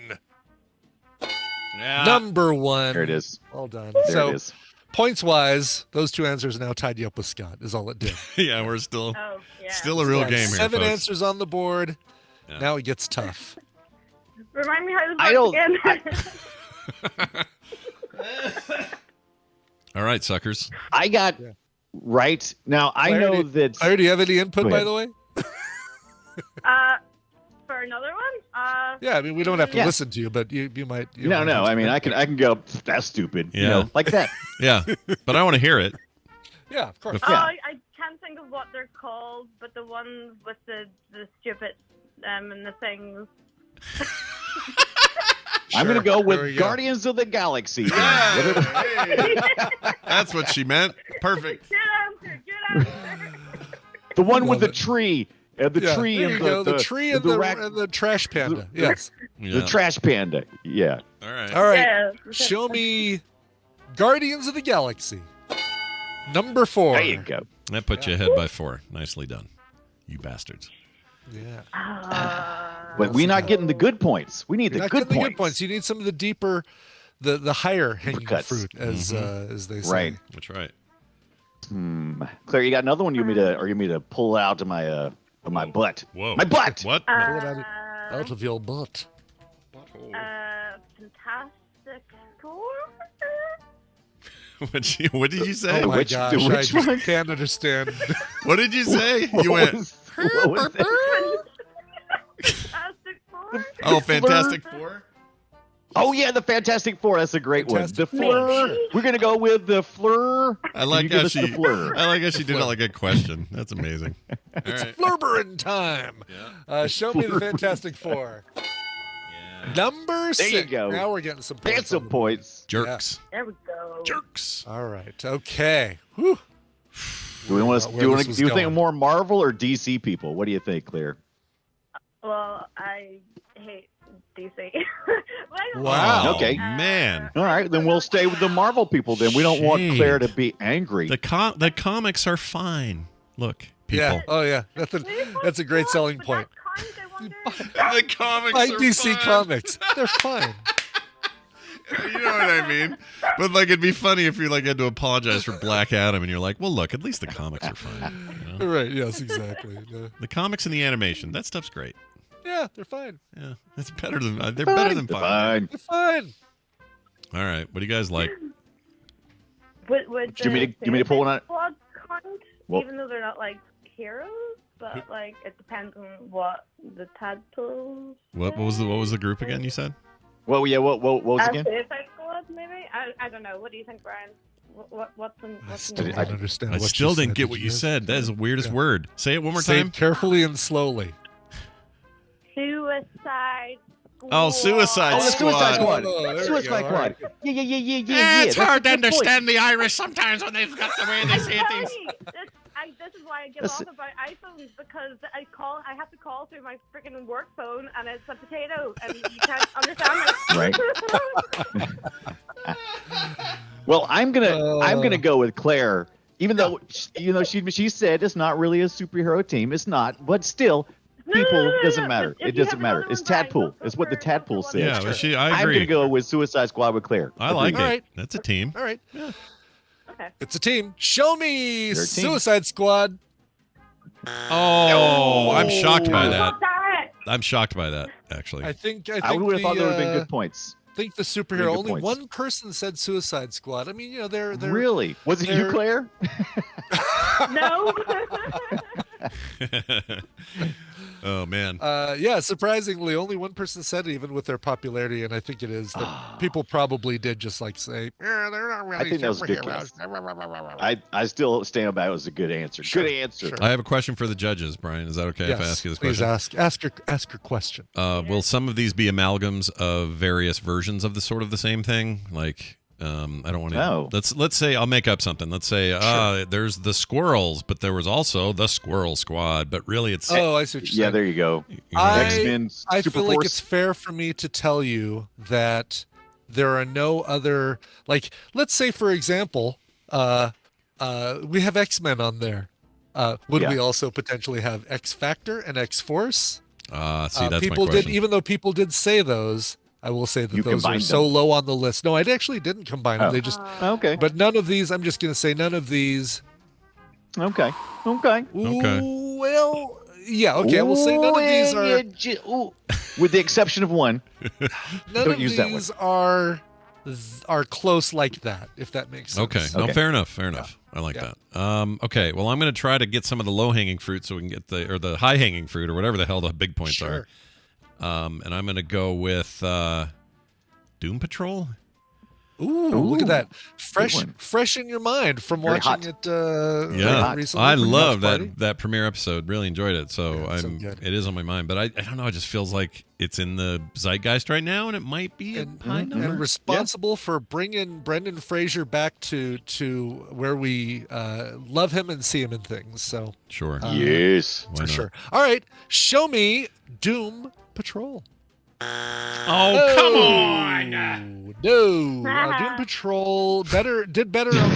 Yeah. Number 1. There it is. Well done. There so it is. points wise, those 2 answers now tied you up with Scott. Is all it did. Yeah, we're still Oh, yeah. still a real game here, 7 folks. answers on the board. Yeah. Now it gets tough. Remind me how this I works don't- again. All right, suckers. I got Right now, I Claire, know do- that. Claire, do you have any input, Go by ahead. the way? For another one? Yeah, I mean, we don't have to Yeah. listen to you, but you might. You No, might no. have I mean, some- I can go. That's stupid. You Yeah. know, like that. Yeah, but I want to hear it. Yeah, of course. Oh, Yeah. I can't think of what they're called, but the ones with the stupid and the things. I'm gonna go There with we go. Guardians of the Galaxy. Hey, that's what she meant. Perfect. Good answer. The one with Love the it. tree. The Yeah, tree there and you go. The tree and the the trash panda. Yes. Yeah. the trash panda. Yeah. All right. All right. Yeah. Show me Guardians of the Galaxy. Number 4. There you go. That put you ahead by 4. Nicely done, you bastards. Yeah. But we're not getting the good points. We need You're the not good getting points. the good points. You need some of the deeper, the higher hanging Uppercuts. fruit, as they say. Right. That's right. Claire, you got another one? You want me to pull it out of my butt? Whoa. My butt. What? Pull it out of your butt. Fantastic Four? What did you say? Oh my Which- gosh! I which just one? can't understand. What did you say? What You went. what was that? Fantastic Four? Oh, Fantastic Four. Oh yeah, the Fantastic Four. That's a great Fantastic one. The Four, Flur. sure. We're gonna go with the Flur. I like You give how us the she. Flur. I like how she did it like a question. That's amazing. All right. Flurberin time. Show me the Fantastic Four. Number 6. There you go. Now we're getting some points. That's some on the- points. Jerks. There we go. Jerks. All right. Okay. Whew. Do we want to? Where Do you, this was think going. more Marvel or DC people? What do you think, Claire? Well, I hate DC. Wow. Okay. Man. All right, then we'll stay with the Marvel people. Then we don't want Shade. Claire to be angry. The comics are fine. Look, people. Yeah. Oh yeah. That's a great selling point. The comics Buy are DC fine. Comics. They're fine. You know what I mean? But like, it'd be funny if you like had to apologize for Black Adam, and you're like, well, look, at least the comics are fine. You know? Right. Yes. Exactly. The comics and the animation, that stuff's great. Yeah. They're fine. Yeah, it's better than they're better than fine. Fine. They're fine. All right, what do you guys like? Would Do you mean to pull one out? Squad count, Well- even though they're not like heroes, but like it depends on what the tadpoles. What was the group again? You said? Well, yeah. What was it again? Suicide Squad, maybe. I don't know. What do you think, Brian? What's in I don't understand. I what still you didn't said. get Did what you guys- said. That is the weirdest Yeah. word. Say it one more Say time. it carefully and slowly. Suicide Squad? Oh, Suicide Oh, the Suicide Squad. Squad. Oh, there we Suicide go. Squad. All right. Yeah. It's That's hard a to good point. understand the Irish sometimes when they've got the way they say things. This is why I get That's- off about iPhones, because I have to call through my freaking work phone, and it's a potato, and you can't understand it. Right. Well, I'm gonna go with Claire, even though she said it's not really a superhero team. It's not, but still, people doesn't matter. If It you doesn't have matter. another It's one, Brian, Tadpool. go It's what the for Tadpool one. said. Yeah, well, I I'm agree. gonna go with Suicide Squad with Claire. I like All it. right. That's a team. All right. Okay. It's a team. Show me They're a team. Suicide Squad. Oh, I'm shocked by that. Stop that! I'm shocked by that, actually. I think I would have thought there would have been good points. think the Pretty superhero. good Only points. one person said Suicide Squad. I mean, they're Really? Was it you, they're- Claire? No. Oh man. Yeah, surprisingly, only one person said it, even with their popularity, and I think it is that people probably did just like say, "Yeah, they're not really I think that was a good superheroes." I still stand by it was a good answer. Sure, Good answer. sure. I have a question for the judges, Brian. Is that okay if I ask you this please question? ask your question. Will some of these be amalgams of various versions of the sort of the same thing? Like, I don't want to. No. Let's say I'll make up something. Let's say there's the squirrels, but there was also the Squirrel Squad. But really, it's Oh, I see what you're Yeah, saying. there you go. I- X-Men, I Super feel like Force. it's fair for me to tell you that there are no other, like, let's say for example, we have X-Men on there. Would Yeah. we also potentially have X Factor and X Force? see that's People my did, question. even though people did say those, I will say that You those are combined so them. low on the list. No, I actually didn't combine them. Oh. They just, Okay. but none of these. I'm just gonna say none of these. Okay. Okay. Ooh, well, yeah. Okay, I will say none of these are. With the exception of one. None Don't of use that one. these are close like that, if that makes sense. Okay. No, Okay. fair enough. Fair enough. I like that. Okay, well, I'm going to try to get some of the low-hanging fruit so we can get the high-hanging fruit or whatever the hell the big points are. And I'm going to go with Doom Patrol. Ooh, look at that. Fresh in your mind from Very watching hot. it recently. I for the love watch party. that premiere episode. Really enjoyed it. So Yeah, good. it is on my mind. But I don't know. It just feels like it's in the zeitgeist right now, and it might be a high number. And responsible for bringing Brendan Fraser back to where we love him and see him in things. So Sure. Yes. Why for not? sure. All right, show me Doom Patrol. Oh, come on! No, Doom Patrol did better on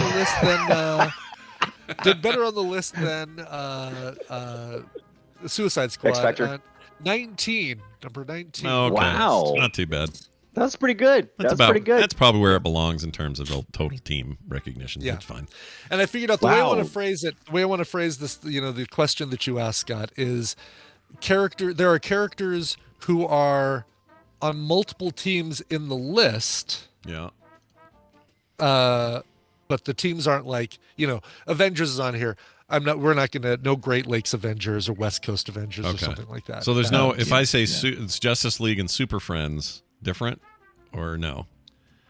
the list than Suicide Squad. X Factor. 19, number 19. Oh, okay. Wow. It's not too bad. That's pretty good. That's pretty good. That's probably where it belongs in terms of total team recognition. Yeah. That's fine. And I figured out the way I Wow. want to phrase it. The way I want to phrase this, the question that you asked, Scott, is there are characters who are on multiple teams in the list, Yeah. but the teams aren't like, Avengers is on here. We're not gonna no Great Lakes Avengers or West Coast Avengers or something like that. So there's no. If I say it's Justice League and Super Friends, different or no?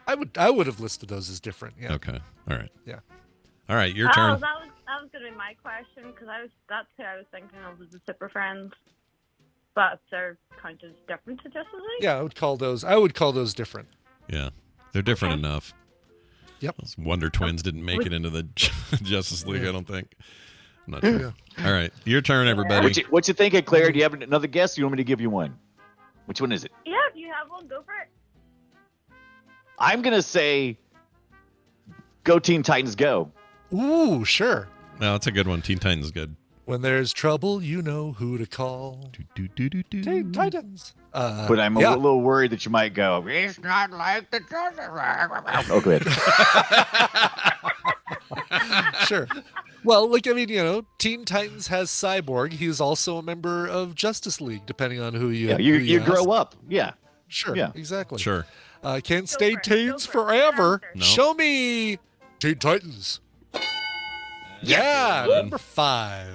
I would have listed those as different. Yeah. Okay. All right. Yeah. All right. Your Oh, turn. that was gonna be my question because that's who I was thinking of was the Super Friends, but they're kind of different to Justice League. Yeah, I would call those different. Yeah, they're different Okay. enough. Yep. Those Wonder Twins didn't make it into the Justice League. I don't think. I'm not sure. All right. Your turn, everybody. What you thinking, Claire? Do you have another guess? Or you want me to give you one? Which one is it? Yeah, if you have one, go for it. I'm gonna say, "Go Teen Titans, go!" Ooh, sure. No, that's a good one. Teen Titans is good. When there's trouble, you know who to call. Teen Titans. But I'm a little worried that you might go, "It's not like the Justice League." Oh, go ahead. Sure. Well, Teen Titans has Cyborg. He's also a member of Justice League, depending on who you. Yeah, you grow up. Yeah. Sure. Yeah. Exactly. Sure. Can't stay for it. teens Go for it. forever. No. Show me Teen Titans. Yeah, number 5.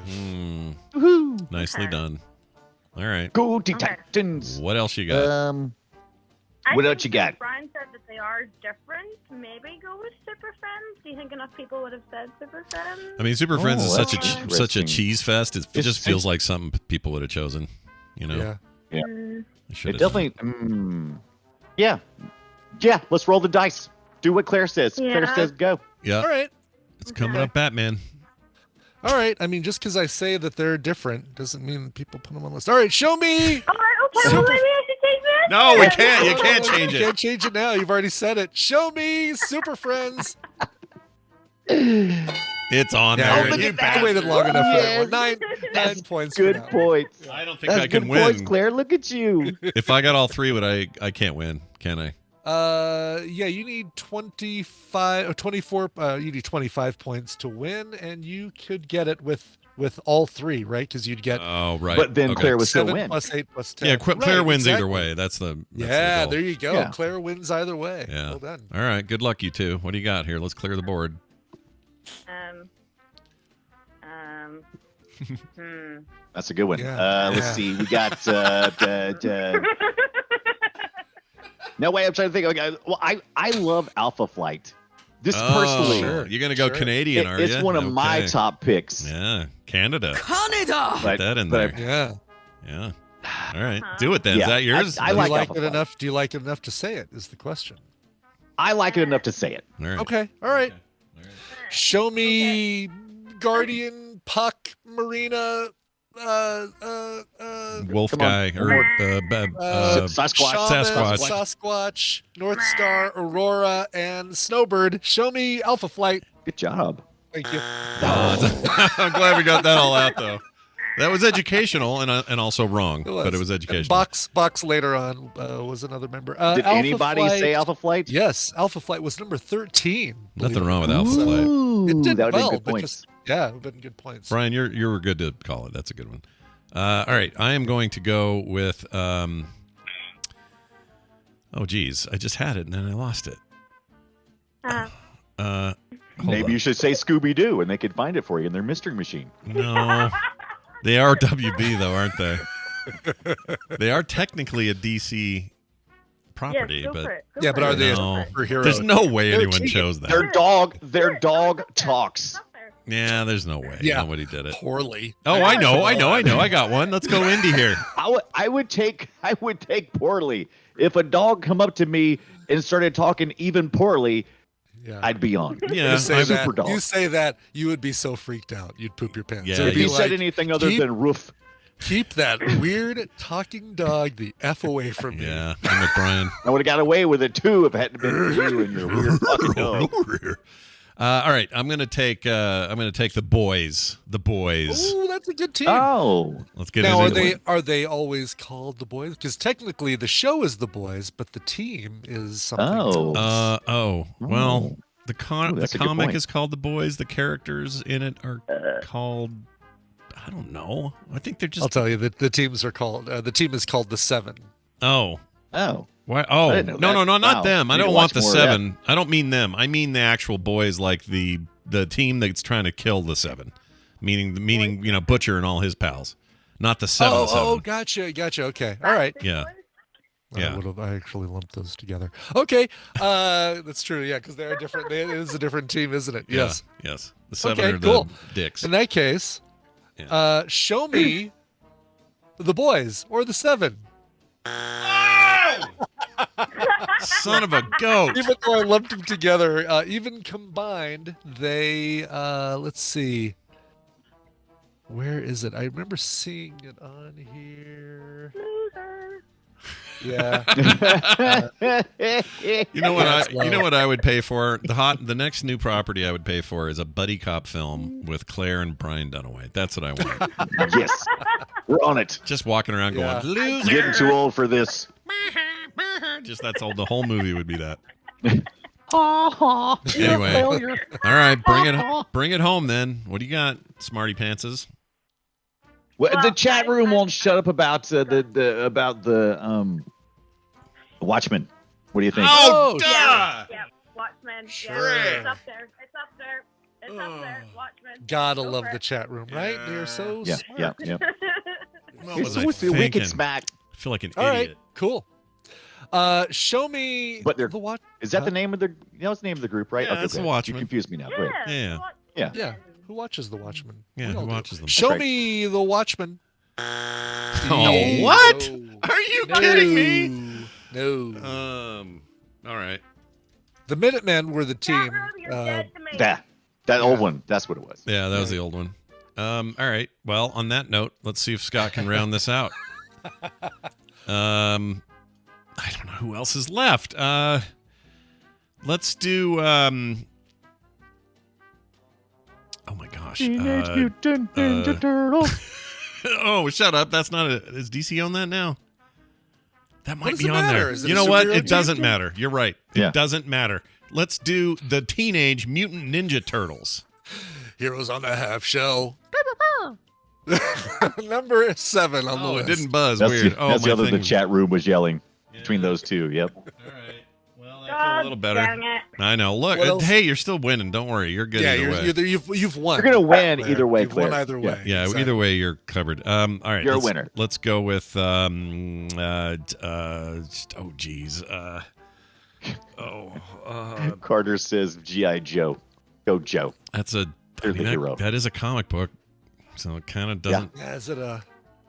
Woohoo! Nicely Okay. done. All right. Go Teen Okay. Titans. What else you got? I What think else you got? Brian said that they are different. Maybe go with Super Friends. Do you think enough people would have said Super Friends? I mean, Super Friends is that's such a interesting. cheese fest. It just feels like something people would have chosen. Yeah. Yeah. Mm, They should It have. definitely. Yeah. Let's roll the dice. Do what Claire says. Yeah. Claire says, "Go." Yeah. All right. It's coming up, Batman. All right. I mean, just because I say that they're different doesn't mean people put them on the list. All right. Show me. all right, okay. Well, maybe I should take this. No, we can't. You can't change You it. can't change it now. You've already said it. Show me Super Friends. It's on Yeah, there. you You I bastard. waited long enough for that Yes. one. Nine points. for Good that one. points. I don't think That's I can good win. points, Claire. Look at you. If I got all three, I can't win, can I? Yeah, you need 25 or 24. You need 25 points to win, and you could get it with all three, right? Because you'd get Oh, right. But then Okay. Claire would still 7 win. plus 8 plus 10. Yeah, Claire Right, wins either exactly. way. That's the Yeah, goal. there you go. Yeah. Claire wins either way. Yeah. Well done. All right. Good luck, you two. What do you got here? Let's clear the board. That's a good one. Yeah. Let's see. We got. No way. I'm trying to think. Okay. Well, I love Alpha Flight. This personally, Sure. You're gonna go Sure. Canadian, are you? it's one of my Okay. top picks. Yeah, Canada. But, Put that in but there. Yeah. Yeah. All right. Do it then. Yeah, Is that yours? I Do you like like Alpha it Flight. enough? Do you like it enough to say it? Is the question. I like it enough to say it. All right. Okay. All right. Show me Guardian, Puck, Marina, Wolf Come on. guy or Sasquatch. Shaman, Sasquatch. Sasquatch, North Star, Aurora, and Snowbird. Show me Alpha Flight. Good job. Thank you. I'm glad we got that all out though. That was educational and also wrong, but it was educational. Box later on was another member. Did Alpha anybody Flight, say Alpha Flight? Yes, Alpha Flight was number 13. Nothing wrong with Alpha Flight. Ooh, It did that would well, be good but points. just yeah, it would have been good points. Brian, you're good to call it. That's a good one. All right, I am going to go with. Oh, geez, I just had it and then I lost it. Maybe you should say Scooby-Doo, and they could find it for you in their mystery machine. No. They are WB, though, aren't they? They are technically a DC property, Yes, go but for it. Go Yeah, for but it. are they a No. superhero? there's no way They're anyone team. chose that. Their dog talks. Up there. Yeah, there's no way. Yeah. Nobody did it. Poorly. Oh, I know. I got one. Let's go indie here. I would take poorly. If a dog come up to me and started talking even poorly, Yeah. I'd be on. Yeah, You say I'm- that, super dog. you say that, you would be so freaked out. You'd poop your pants. Yeah, It would If be he said like, anything other keep- than roof, keep that weird talking dog the F away from me. yeah, I'm with Brian. I would have got away with it too if it hadn't been for you and your weird fucking dog. All right, I'm gonna take the boys. The boys. Ooh, that's a good team. Oh, Let's get Now, into it. are they always called the boys? Because technically the show is the boys, but the team is something Oh. else. Well, the Ooh, the that's a good comic point. is called The Boys. The characters in it are called, I don't know. I think they're I'll just. tell you that the teams are called. The team is called the Seven. Oh. oh, Why? Oh, I didn't know no, that. not Wow. them. I Need to don't want watch the more of that. seven. I don't mean them. I mean the actual boys, like the team that's trying to kill the seven, meaning Butcher and all his pals, not the seven. Oh, gotcha. Okay, all right. Yeah. Yeah. I actually lumped those together. Okay, that's true. Yeah, because they're different. It is a different team, isn't it? Yeah, Yes. Yes. The seven Okay, are cool. the dicks. In that case, Yeah. show me the boys or the Seven. Son of a goat. Even though I lumped them together, even combined, they let's see. Where is it? I remember seeing it on here. Loser. Yeah. You know what I would pay for? The next new property I would pay for is a buddy cop film with Clare and Brian Dunaway. That's what I want. yes, we're on it. Just walking around Yeah. going, loser. Getting too old for this. Just that's all. The whole movie would be that. Anyway, all right, bring it home then. What do you got, smarty pantses? Well, the chat room won't shut up about the Watchmen. What do you think? Oh, duh! Yeah, Watchmen. Sure. Yeah, it's up there. It's up there. Watchmen. Gotta Go love for the it. chat room, right? They're so yeah, smart. yeah. What was I It's the wicked thinking? smack. I feel like an All right, idiot. cool. Show me But they're- the watch. Is that the name of the? It's the name of the group, right? Yeah, Okay, it's the okay. Watchmen. You confused me now. Go ahead. Yeah. Yeah. Yeah. Who watches the Watchmen? Yeah, We who all do. watches them? Show That's right. me the Watchmen. Oh, what? Are you kidding me? No. All right. The Minutemen were the team. You're dead to me. That old one. That's what it was. Yeah, that was the old one. All right. Well, on that note, let's see if Scott can round this out. I don't know who else is left. Let's do. Oh my gosh. Teenage Mutant Ninja Turtles. Oh, shut up. That's not a. Is DC on that now? That might does be it on matter? there. Is it You a know what? superhero It doesn't team? matter. You're right. It Yeah. doesn't matter. Let's do the Teenage Mutant Ninja Turtles. Heroes on the Half Shell. Number 7 on the Oh, it list. didn't buzz. That's Weird. the, Oh, that's the my other. thing. The chat room was yelling between Yeah. those two. Yep. All right. Well, I feel a God little better. dang it. I know. Look, What else? hey, you're still winning. Don't worry. You're good Yeah, either way. you've won. You're gonna win Claire. either way, You've won Claire. either way. Yeah, Exactly. either way, you're covered. All right, You're a let's- winner. Let's go with oh geez. Carter says G.I. Joe. Go Joe. That's a They're the hero. that is a comic book, so it kind of doesn't. Yeah, is it a?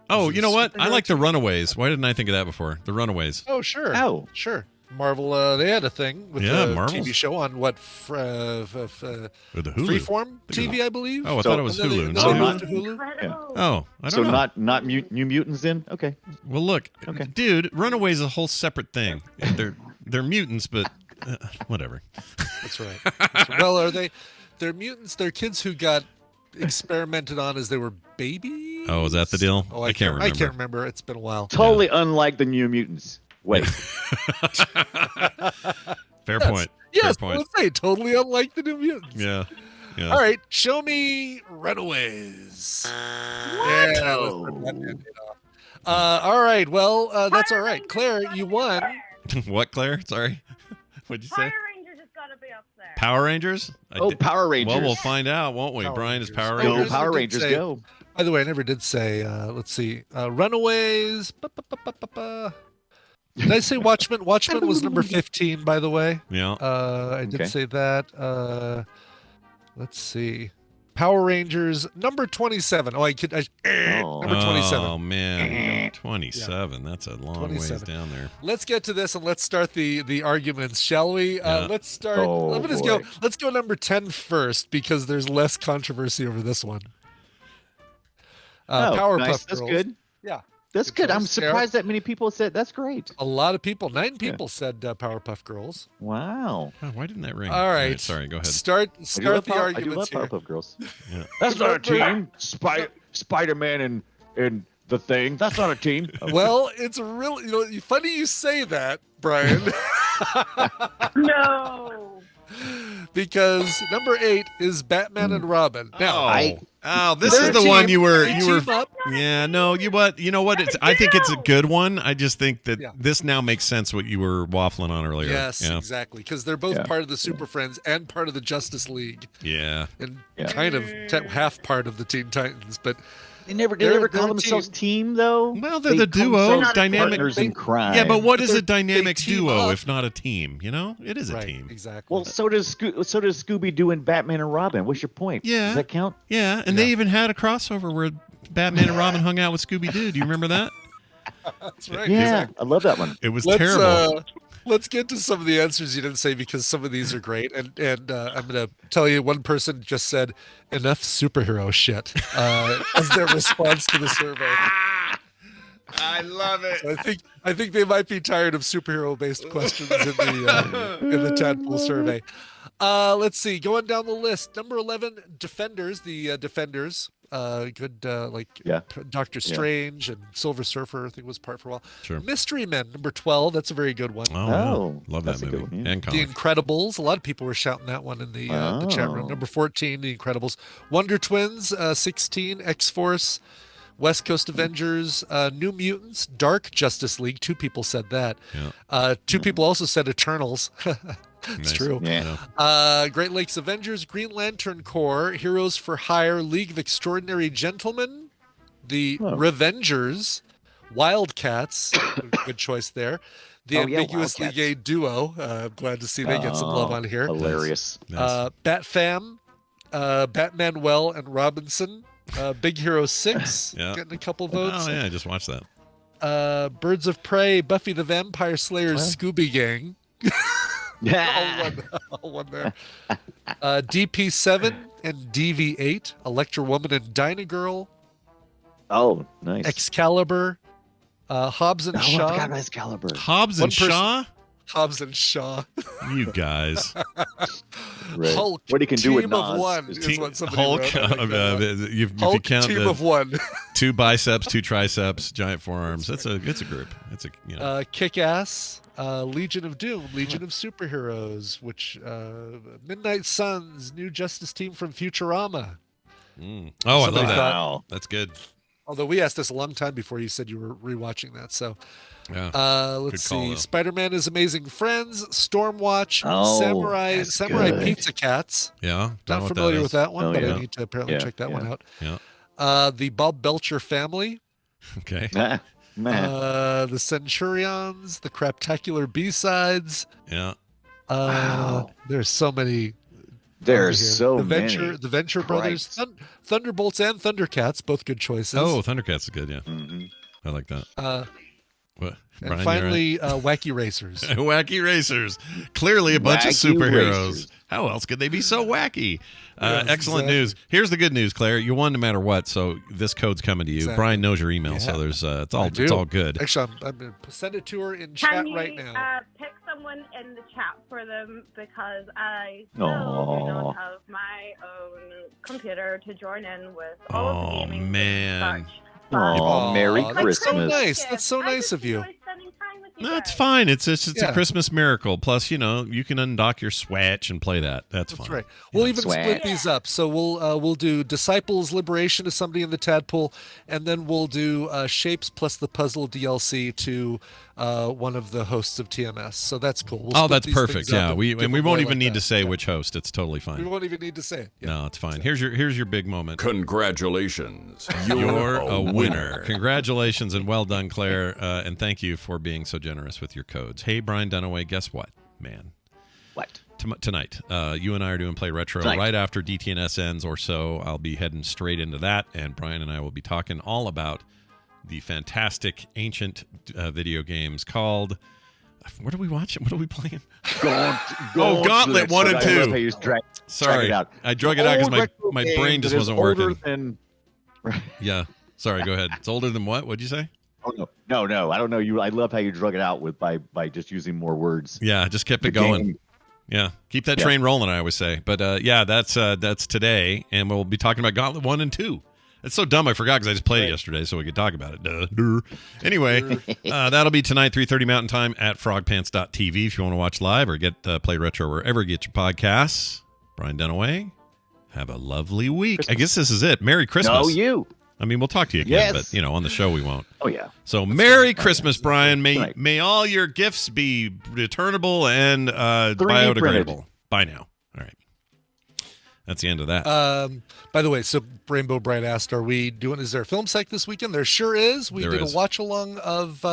Oh, Is it you know a what? I superhero like the team? Runaways. Why didn't I think of that before? The Runaways. Oh, sure. Oh. Sure. Marvel, they had a thing with Yeah, a Marvel's- TV show on what With the Hulu. Freeform TV, I believe. Oh, I So- thought it was And then Hulu. they- No, So they not- moved to Hulu. Incredible. Oh, I don't So know. not New Mutants then? Okay. Well, look, Okay. dude, Runaways is a whole separate thing. They're mutants, but whatever. That's right. That's right. Well, are they? They're mutants. They're kids who got experimented on as they were babies. Oh, is that the deal? Oh, I can't remember. I can't remember. It's been a while. Totally unlike the New Mutants. Wait. Fair Yes. point. Yes, Fair I point. would say totally unlike the New Mutants. Yeah. Yeah. All right, show me Runaways. Yeah, let's rip that Band-Aid off. All right, well, that's all right. Claire, you won. What, Claire? Sorry. What'd you say? Fire Ranger just gotta be up there. Power Rangers? Power Rangers. Well, we'll find out, won't we? Power Brian is Rangers. Power Oh, Rangers. Go Power Rangers, go. By the way, I never did say, let's see, Runaways. Did I say Watchmen? Watchmen was number 15, by the way. Yeah. I did Okay. say that. Let's see. Power Rangers, number 27. Oh. Number 27. Oh, man. 27. That's a long ways 27. down there. Let's get to this and let's start the arguments, shall we? Yeah. Let's start. Oh, Let's go number 10 first because there's less controversy over this one. Powerpuff nice. Girls. That's good. Yeah. That's Good good. I'm choice, Sarah. surprised that many people said that's great. A lot of people, 9 people said Powerpuff Girls. Wow. Oh, why didn't that ring? All right. Sorry, go ahead. Start I the do love arguments here. Powerpuff Girls. Yeah. That's not a team. Spider-Man and the Thing. That's not a team. Well, it's really funny you say that, Brian, No. because number 8 is Batman and Robin. Now, This they're is a the one team. you were They you were team up. Yeah, no, you know what? I think it's a good one. I just think that Yeah. this now makes sense what you were waffling on earlier. Yes, Yeah. exactly, because they're both part of the Super Friends and part of the Justice League, Yeah. and Yeah. kind of half part of the Teen Titans. But They never They're call a themselves team. team though. Well, they're They the call duo, themselves dynamic. partners in crime. Yeah, but what is But a dynamic they team duo up. if not a team? You know, it is a right, team. exactly. Well, so does Scooby Doo and Batman and Robin. What's your point? Yeah. Does that count? Yeah, and they even had a crossover where Batman and Robin hung out with Scooby Doo. Do you remember that? That's right. Yeah, I love that one. It was terrible. Let's get to some of the answers you didn't say because some of these are great. And I'm going to tell you, one person just said, enough superhero shit as their response to the survey. I love it. So I think they might be tired of superhero-based questions in the Tadpole survey. Let's see. Going down the list, number 11, Defenders. The Defenders. Good, Doctor Strange and Silver Surfer. I think was part for a while. Sure. Mystery Men, number 12. That's a very good one. Oh, wow. Love that that's a movie. good one, yeah. And The comic. Incredibles. A lot of people were shouting that one in the chat room. Oh. Number 14, The Incredibles. Wonder Twins, 16, X-Force, West Coast Avengers, New Mutants, Dark Justice League. 2 people said that. Yeah. 2 people also said Eternals. It's Nice. true. Yeah. Great Lakes Avengers, Green Lantern Corps, Heroes for Hire, League of Extraordinary Gentlemen, the Revengers, Wildcats. Good choice there. The Ambiguously Wildcats. Gay Duo. I'm glad to see they get some love on here. Hilarious. Nice. Bat Fam, Batmanuel and Robinson, Big Hero 6, Yeah. getting a couple votes. Oh, yeah, I just watched that. Birds of Prey, Buffy the Vampire Slayer's Scooby Gang. Yeah. All one there. DP7 and DV8, Electra Woman and Dyna Girl, Oh, nice. Excalibur, Hobbs and I Shaw. forgot about Excalibur. Hobbs One and person- Shaw? Hobbs and Shaw. You guys. Right. Hulk, What he can do with team of Nas one is is what somebody Hulk, wrote. I like that one. if you Hulk, count team the of one. 2 biceps, 2 triceps, giant forearms, it's a group. It's a Kick-Ass, Legion of Doom, Legion of Superheroes, which Midnight Suns, New Justice Team from Futurama. Oh, I Somebody love that. Wow. That's good. Although we asked this a long time before you said you were rewatching that. So Yeah. let's Good call, see. though. Spider-Man is Amazing Friends, Stormwatch, Oh, Samurai that's good. Pizza Cats. Yeah. Not don't know what familiar that with is. that one, Oh, but yeah. I need to apparently Yeah, check that one out. Yeah. The Bob Belcher Family, Okay. Ah, man. the Centurions, the Craptacular B-Sides. Yeah. Wow. There's so many. There's over here. so the many. Venture Brothers, Christ. Thunderbolts and Thundercats, both good choices. Oh, Thundercats is good. Yeah. Mhm. I like that. What? and Brian, finally, Wacky Racers. you're right. Wacky Racers. Clearly a bunch of Wacky superheroes. Racers. How else could they be so wacky? Yes, Excellent exactly. news. Here's the good news, Claire. You won no matter what, so this code's coming to you. Exactly. Brian knows your email, so Yeah. there's it's I do. all good. Actually, I'm going to send it to her in chat Can you right now. pick someone in the chat for them because I still Aw. do not have my own computer to join in with all of the Oh, gaming man. and such. Aw, Merry That's so Christmas. nice. That's so nice of you. I just enjoy spending time with you No, it's guys. fine. It's Yeah. a Christmas miracle. Plus, you can undock your Switch and play that. That's fine. That's right. We'll even Swag. split these up. So we'll do Disciples Liberation to somebody in the Tadpole, and then we'll do Shapes plus the Puzzle DLC to one of the hosts of TMS. So that's cool. We'll Oh, split that's these perfect. things up Yeah, and we give and we them won't away even like need that. to say Yeah. which host. It's totally We fine. won't even need to say it. Yeah. No, it's fine. Here's your big moment. Congratulations. You're a winner. Congratulations and well done, Claire. And thank you for being so generous with your codes. Hey, Brian Dunaway, guess what, man? What? Tonight, you and I are doing Play Retro Tonight. right after DTNS ends or so. I'll be heading straight into that, and Brian and I will be talking all about the fantastic ancient video games called... What are we watching? What are we playing? Gauntlet 1 and 2. Sorry, I drug it out because my brain just wasn't working. Yeah. Sorry, go ahead. It's older than what? What'd you say? Oh no! I don't know you. I love how you drug it out with by just using more words. Yeah, just kept it going. Yeah, keep that train rolling, I always say. But yeah, that's today, and we'll be talking about Gauntlet 1 and 2. It's so dumb I forgot because I just played it yesterday, so we could talk about it. Duh. Anyway, that'll be tonight, 3:30 Mountain Time at frogpants.tv if you want to watch live or get Play Retro wherever you get your podcasts. Brian Dunaway, have a lovely week. Christmas. I guess this is it. Merry Christmas. No, you. I mean, we'll talk to you again, Yes. but on the show we won't. Oh yeah. So Merry Christmas, yeah. Brian. Right. May all your gifts be returnable and 3D biodegradable. printed. Bye now. All right. That's the end of that. By the way, so Rainbow Bright asked, is there a film psych this weekend? There sure is. We There did is. a watch along of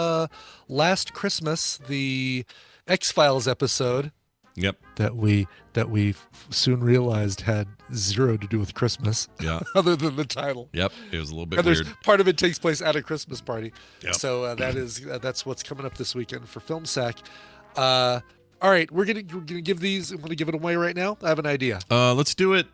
Last Christmas, the X-Files episode Yep. that we soon realized had zero to do with Christmas, Yeah. other than the title. Yep. It was a little bit And there's weird. part of it takes place at a Christmas party. Yep. So that's what's coming up this weekend for Film Sack. All right, we're gonna give these. I'm gonna give it away right now. I have an idea. Let's do it.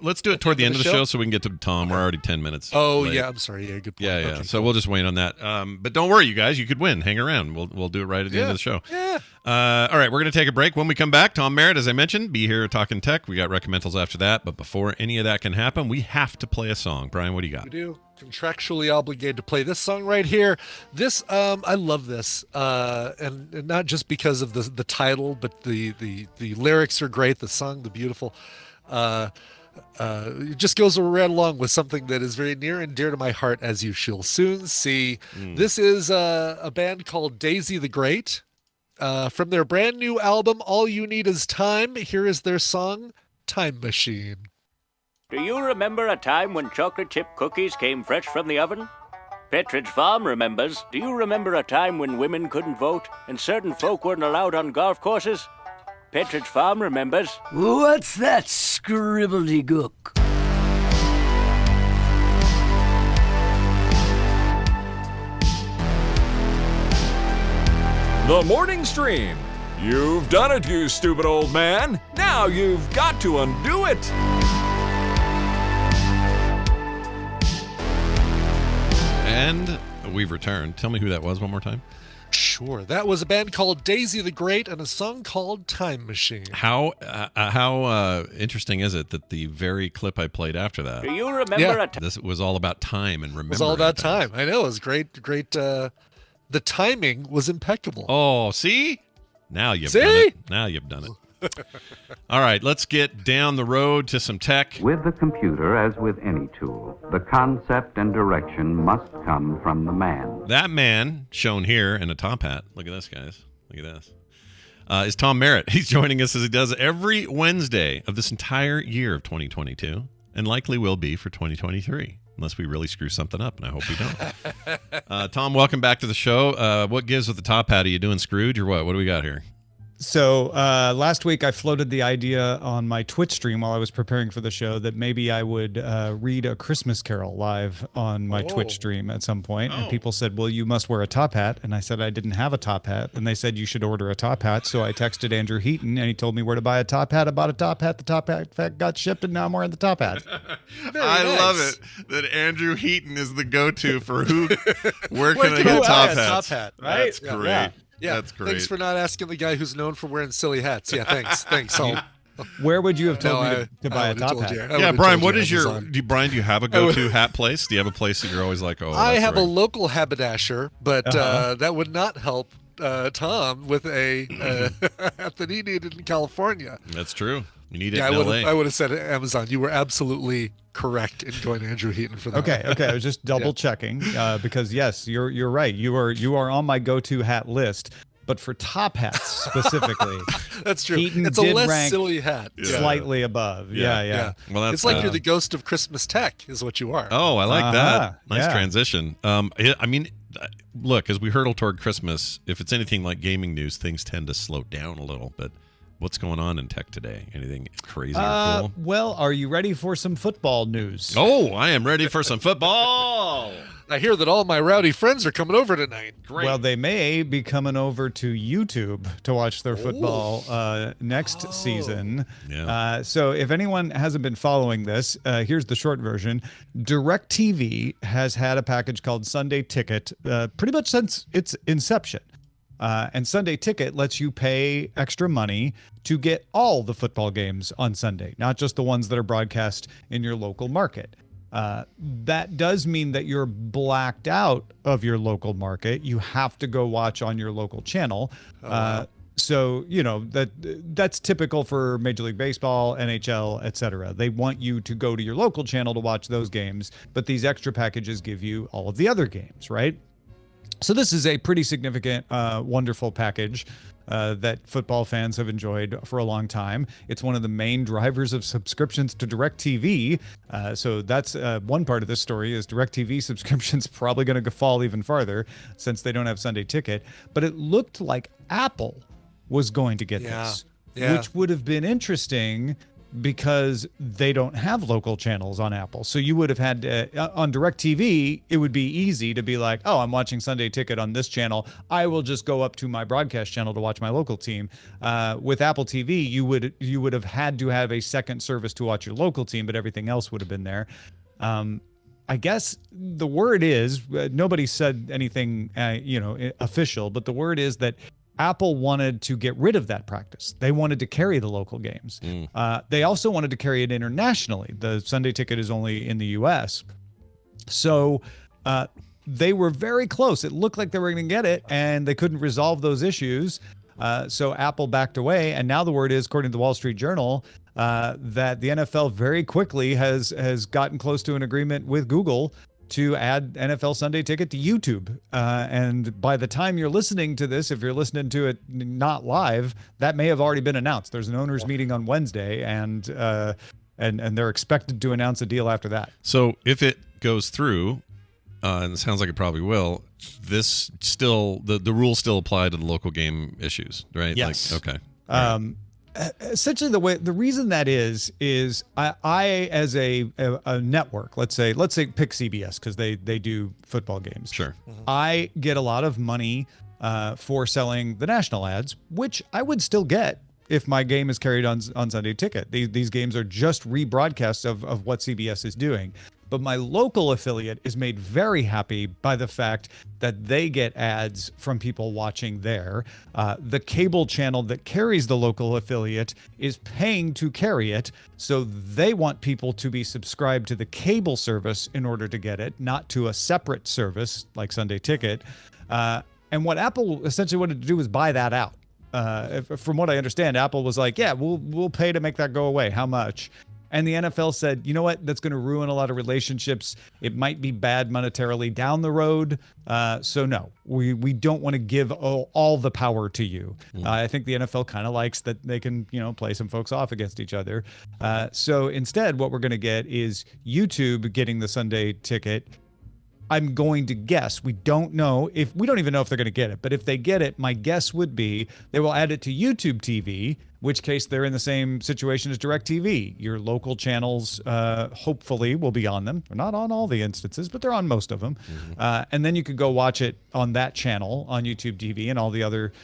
Let's do it toward the end of the show? show so we can get to Tom. We're already 10 minutes. Oh late. yeah, I'm sorry. Yeah, good point. Yeah. Okay, So cool. we'll just wait on that. But don't worry, you guys. You could win. Hang around. We'll do it right at the end of the show. Yeah. All right, we're going to take a break. When we come back, Tom Merritt, as I mentioned, be here talking tech. We got Recommentals after that. But before any of that can happen, we have to play a song. Brian, what do you got? We do. Contractually obligated to play this song right here. This I love this, and not just because of the title, but the lyrics are great. The song, the beautiful. It just goes right along with something that is very near and dear to my heart, as you shall soon see. This is a band called Daisy the Great. From their brand new album, All You Need Is Time. Here is their song, Time Machine. Do you remember a time when chocolate chip cookies came fresh from the oven? Petridge Farm remembers. Do you remember a time when women couldn't vote and certain folk weren't allowed on golf courses? Petridge Farm remembers. What's that scribbly-gook? The morning stream. You've done it, you stupid old man. Now you've got to undo it. And we've returned. Tell me who that was one more time. Sure. That was a band called Daisy the Great and a song called Time Machine. How interesting is it that the very clip I played after that, Do you remember Yeah. a time? this was all about time and It remembering. was all about things. time. I know. It was great. The timing was impeccable. Oh, see? Now you've See? done it. Now you've done it. All right, let's get down the road to some tech. With the computer, as with any tool, the concept and direction must come from the man. That man, shown here in a top hat, look at this, guys. Look at this, is Tom Merritt. He's joining us as he does every Wednesday of this entire year of 2022, and likely will be for 2023, unless we really screw something up, and I hope we don't. Tom, welcome back to the show. What gives with the top hat? Are you doing Scrooge or what? What do we got here? So last week I floated the idea on my Twitch stream while I was preparing for the show that maybe I would read a Christmas Carol live on my Twitch stream at some point. And people said, well, you must wear a top hat. And I said I didn't have a top hat. And they said you should order a top hat. So I texted Andrew Heaton and he told me where to buy a top hat. I bought a top hat. The top hat got shipped and now I'm wearing the top hat. I love it that Andrew Heaton is the go-to for where can I get top hats? Top hat, right? That's great. Yeah. That's great. Thanks for not asking the guy who's known for wearing silly hats. Yeah, thanks. Thanks. Where would you have told me to buy a top hat? Yeah, Brian, what is your... Brian, do you have a go-to hat place? Do you have a place that you're always like, oh, I that's have right. a local haberdasher, but that would not help Tom with a hat that he needed in California. That's true. You need it Yeah, in LA. I would have said Amazon. You were absolutely correct in going Andrew Heaton for that. Okay. I was just double checking because yes, you're right. You are on my go-to hat list. But for top hats specifically, that's true. Heaton It's a did less rank silly hat. Slightly above. Yeah. Well, that's it's like you're the ghost of Christmas tech, is what you are. Oh, I like that. Nice transition. I mean, look, as we hurtle toward Christmas, if it's anything like gaming news, things tend to slow down a little. But what's going on in tech today? Anything crazy or cool? Well, are you ready for some football news? Oh, I am ready for some football. I hear that all my rowdy friends are coming over tonight. Great. Well, they may be coming over to YouTube to watch their football next season. Yeah. So if anyone hasn't been following this, here's the short version. DirecTV has had a package called Sunday Ticket pretty much since its inception. And Sunday Ticket lets you pay extra money to get all the football games on Sunday, not just the ones that are broadcast in your local market. That does mean that you're blacked out of your local market. You have to go watch on your local channel. So, that's typical for Major League Baseball, NHL, etc. They want you to go to your local channel to watch those games, but these extra packages give you all of the other games, right? So this is a pretty significant, wonderful package that football fans have enjoyed for a long time. It's one of the main drivers of subscriptions to DirecTV. So that's one part of this story is DirecTV subscriptions probably going to fall even farther since they don't have Sunday Ticket. But it looked like Apple was going to get this, which would have been interesting because they don't have local channels on Apple. So you would have had on DirecTV, it would be easy to be like, oh, I'm watching Sunday Ticket on this channel. I will just go up to my broadcast channel to watch my local team. With Apple TV, you would have had to have a second service to watch your local team, but everything else would have been there. I guess the word is, nobody said anything, official, but the word is that Apple wanted to get rid of that practice. They wanted to carry the local games. They also wanted to carry it internationally. The Sunday Ticket is only in the U.S. So they were very close. It looked like they were going to get it, and they couldn't resolve those issues. So Apple backed away, and now the word is, according to the Wall Street Journal, that the NFL very quickly has gotten close to an agreement with Google to add NFL Sunday Ticket to YouTube. And by the time you're listening to this, if you're listening to it not live, that may have already been announced. There's an owners meeting on Wednesday, and they're expected to announce a deal after that. So if it goes through, and it sounds like it probably will, this still, the rules still apply to the local game issues, right? Yes. Okay. Right. Essentially, the reason that is I as a network, let's say pick CBS because they do football games. Sure. I get a lot of money for selling the national ads, which I would still get if my game is carried on Sunday Ticket. These games are just rebroadcasts of what CBS is doing. But my local affiliate is made very happy by the fact that they get ads from people watching there. The cable channel that carries the local affiliate is paying to carry it, so they want people to be subscribed to the cable service in order to get it, not to a separate service like Sunday Ticket. And what Apple essentially wanted to do was buy that out. From what I understand, Apple was like, yeah, we'll pay to make that go away. How much? And the NFL said, you know what? That's going to ruin a lot of relationships. It might be bad monetarily down the road. So no, we don't want to give all the power to you. I think the NFL kind of likes that they can, play some folks off against each other. So instead, what we're going to get is YouTube getting the Sunday Ticket. I'm going to guess, we don't even know if they're going to get it, but if they get it, my guess would be they will add it to YouTube TV, which case they're in the same situation as DirecTV. Your local channels, hopefully, will be on them. They're not on all the instances, but they're on most of them. And then you could go watch it on that channel on YouTube TV and all the other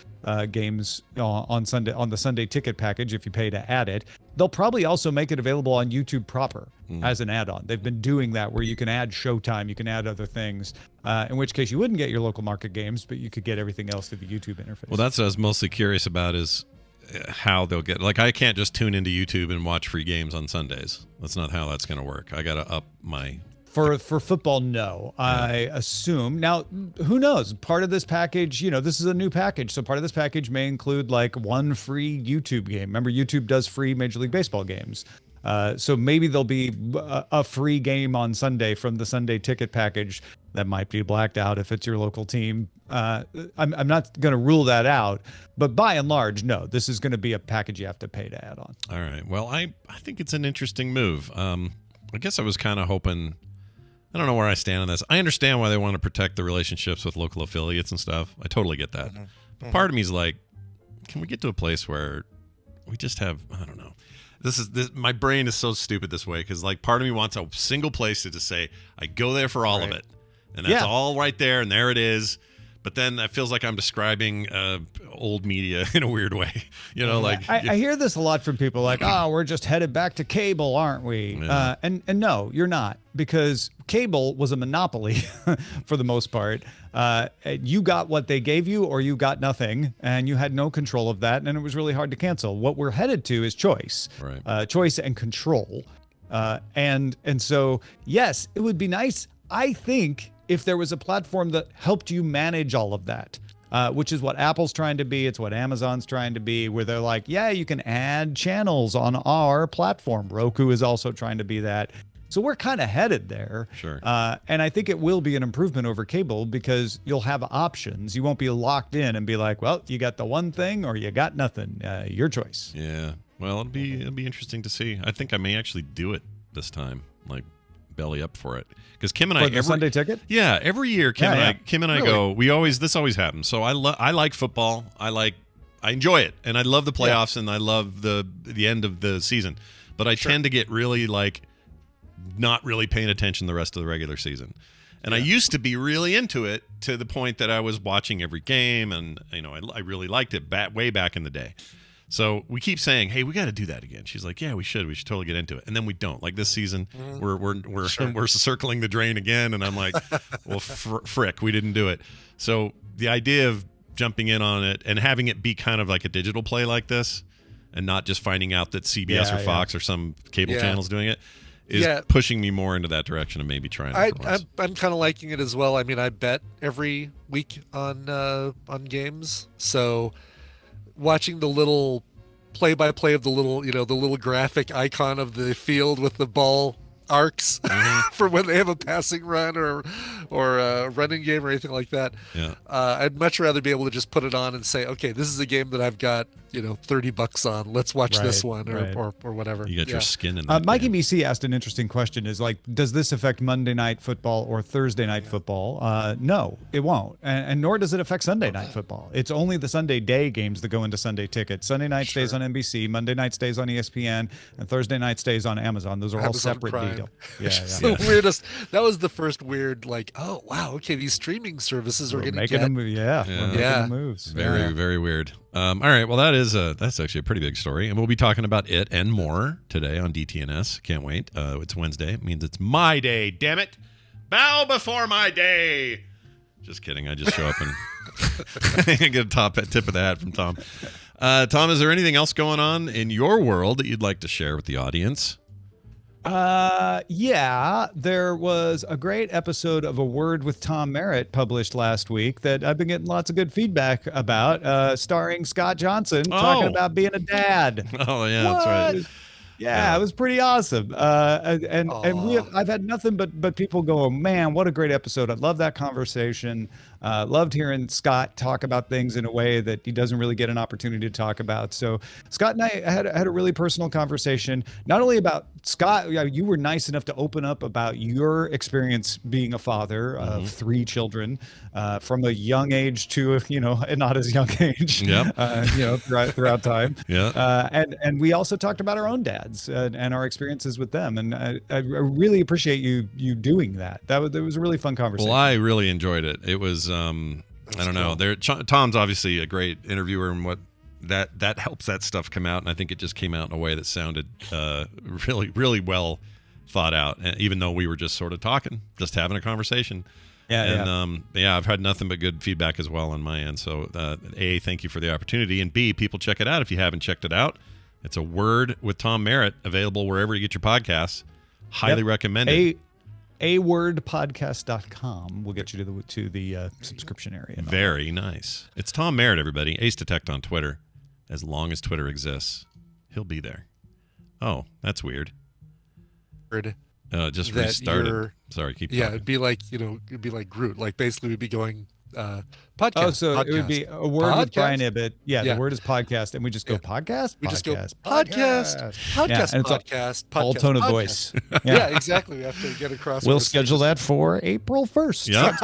games on the Sunday Ticket package if you pay to add it. They'll probably also make it available on YouTube proper as an add-on. They've been doing that where you can add Showtime, you can add other things, in which case you wouldn't get your local market games, but you could get everything else through the YouTube interface. Well, that's what I was mostly curious about is how they'll get, like, I can't just tune into YouTube and watch free games on Sundays. That's not how that's going to work. I got to up my For football, no. I assume. Now, who knows? Part of this package, this is a new package. So part of this package may include like one free YouTube game. Remember, YouTube does free Major League Baseball games. So maybe there'll be a free game on Sunday from the Sunday ticket package that might be blacked out if it's your local team. I'm not going to rule that out, but by and large, no, this is going to be a package you have to pay to add on. All right. Well, I think it's an interesting move. I guess I was kind of hoping, I don't know where I stand on this. I understand why they want to protect the relationships with local affiliates and stuff. I totally get that. Mm-hmm. But part of me is like, can we get to a place where we just have, I don't know. My brain is so stupid this way because like part of me wants a single place to just say, I go there for all of it. And that's all right there. And there it is. But then that feels like I'm describing old media in a weird way. I hear this a lot from people like, oh, we're just headed back to cable, aren't we? Yeah. And no, you're not, because cable was a monopoly for the most part. You got what they gave you or you got nothing, and you had no control of that, and it was really hard to cancel. What we're headed to is choice, choice and control. And so, yes, it would be nice, I think, if there was a platform that helped you manage all of that, which is what Apple's trying to be. It's what Amazon's trying to be, where they're like, yeah, you can add channels on our platform. Roku is also trying to be that. So we're kind of headed there. Sure. And I think it will be an improvement over cable because you'll have options. You won't be locked in and be like, well, you got the one thing or you got nothing. Your choice. Yeah. Well, it'll be interesting to see. I think I may actually do it this time. Like, belly up for it, because Kim and I Sunday ticket. Yeah, every year Kim and I really? go. This always happens. So I like football. I enjoy it, and I love the playoffs, and I love the end of the season. But I tend to get really like not really paying attention the rest of the regular season. And I used to be really into it to the point that I was watching every game, and I really liked it way back in the day. So we keep saying, "Hey, we got to do that again." She's like, "Yeah, we should. We should totally get into it." And then we don't. Like this season, we're circling the drain again, and I'm like, "Well, frick, we didn't do it." So the idea of jumping in on it and having it be kind of like a digital play like this, and not just finding out that CBS or Fox or some cable channel's doing it, is pushing me more into that direction of maybe trying it. I'm kind of liking it as well. I mean, I bet every week on games, so watching the little play-by-play of the little graphic icon of the field with the ball arcs for when they have a passing run or a running game or anything like that. Yeah. I'd much rather be able to just put it on and say, okay, this is a game that I've got $30 on. Let's watch this one or whatever. You got your skin in that. Mikey BC asked an interesting question: is like, does this affect Monday Night Football or Thursday Night Football? No, it won't, and nor does it affect Sunday Night Football. It's only the Sunday day games that go into Sunday Ticket. Sunday night stays on NBC, Monday night stays on ESPN, and Thursday night stays on Amazon. Those are all separate deals. The weirdest. That was the first weird, like, oh wow, okay, these streaming services are going to get making moves. Very, very weird. All right, well, that's actually a pretty big story, and we'll be talking about it and more today on DTNS. Can't wait. It's Wednesday. It means it's my day, damn it. Bow before my day. Just kidding. I just show up and get a tip of the hat from Tom. Tom, is there anything else going on in your world that you'd like to share with the audience? There was a great episode of A Word with Tom Merritt published last week that I've been getting lots of good feedback about, starring Scott Johnson talking about being a dad. Oh, yeah, that's right. Yeah, it was pretty awesome. I've had nothing but people go, oh, man, what a great episode. I love that conversation. Loved hearing Scott talk about things in a way that he doesn't really get an opportunity to talk about. So Scott and I had a really personal conversation, not only about Scott. You were nice enough to open up about your experience being a father of 3 children from a young age to a not as young age. Throughout time. And we also talked about our own dads and our experiences with them. And I really appreciate you doing that. That was a really fun conversation. Well, I really enjoyed it. It was I don't know. Tom's obviously a great interviewer, and what that helps that stuff come out. And I think it just came out in a way that sounded really, really well thought out. Even though we were just sort of talking, just having a conversation. I've had nothing but good feedback as well on my end. So A, thank you for the opportunity, and B, people, check it out if you haven't checked it out. It's A Word with Tom Merritt, available wherever you get your podcasts. Highly recommended. awordpodcast.com will get you to the subscription area. Very nice. It's Tom Merritt, everybody. Ace Detect on Twitter. As long as Twitter exists, he'll be there. Oh, that's weird. Just restarted. Sorry, keep talking. Yeah, it'd be like Groot. Like basically we'd be going podcast. Oh, so podcast. it would be a word with Brian Ibbett. Yeah, Yeah. the word is podcast, and we just go podcast. We just go podcast, podcast, and it's podcast, all podcast, tone of podcast. voice. Yeah, exactly. We have to get across. We'll schedule that for April 1st. Yep.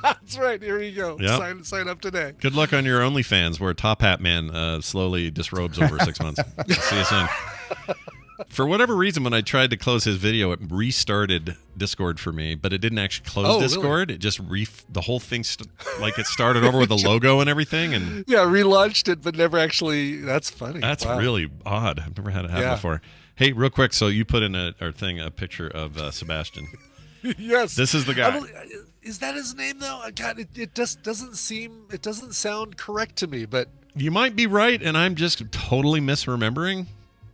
That's right. Here we go. Yep. Sign up today. Good luck on your OnlyFans, where Top Hat Man slowly disrobes over 6 months. See you soon. For whatever reason, when I tried to close his video, it restarted Discord for me, but it didn't actually close Discord. Really? It just the whole thing it started over with the logo and everything, and yeah, relaunched it, but never actually. That's funny. That's really odd. I've never had it happen before. Hey, real quick, so you put in a picture of Sebastian. Yes, this is the guy. Is that his name though? God, it just doesn't sound correct to me. But you might be right, and I'm just totally misremembering.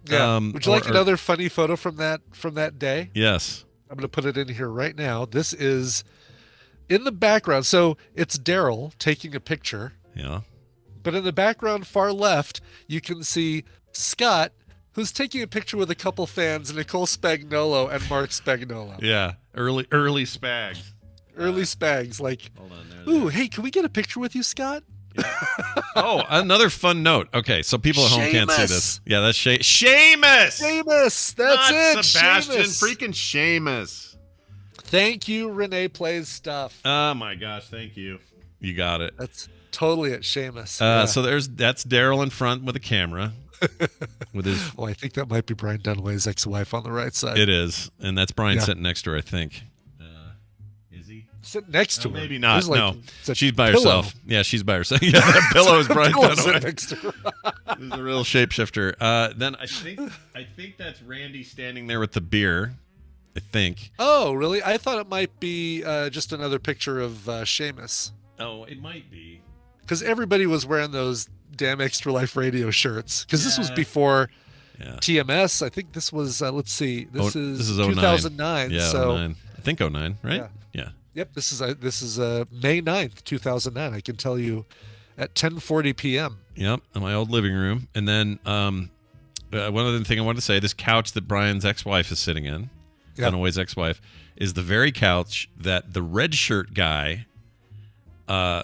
Yeah. Would you like another funny photo from that day? Yes. I'm going to put it in here right now. This is in the background. So it's Daryl taking a picture. Yeah. But in the background far left, you can see Scott, who's taking a picture with a couple fans, Nicole Spagnolo and Mark Spagnolo. Yeah. Early Spags. Early Spags. Like, hold on there. Ooh, hey, can we get a picture with you, Scott? Oh, another fun note. Okay, so people at home can't see this. Yeah, that's Seamus. Seamus, that's not it. Sebastian, Seamus. freaking Seamus. Thank you, Renee Plays Stuff. Oh my gosh, thank you. You got it. That's totally it, Seamus. So that's Daryl in front with a camera. With his. Oh, I think that might be Brian Dunaway's ex-wife on the right side. It is, and that's Brian sitting next to her, I think. Is he? Sitting next to her. Maybe not. Like, no, she's by pillow. herself. Yeah, she's by herself. Yeah, that pillow is Brian Dunaway. Next to her. This is a real shapeshifter. Then I think that's Randy standing there with the beer. I think. Oh, really? I thought it might be just another picture of Seamus. Oh, it might be. Because everybody was wearing those damn Extra Life Radio shirts. Because this was before TMS. I think this was, let's see, this is 2009. Yeah, so 09. I think 09, right? Yeah. Yep, this is May 9th, 2009. I can tell you at 10:40 p.m. Yep, in my old living room. And then one other thing I wanted to say, this couch that Brian's ex-wife is sitting in, Dunaway's ex-wife, is the very couch that the red shirt guy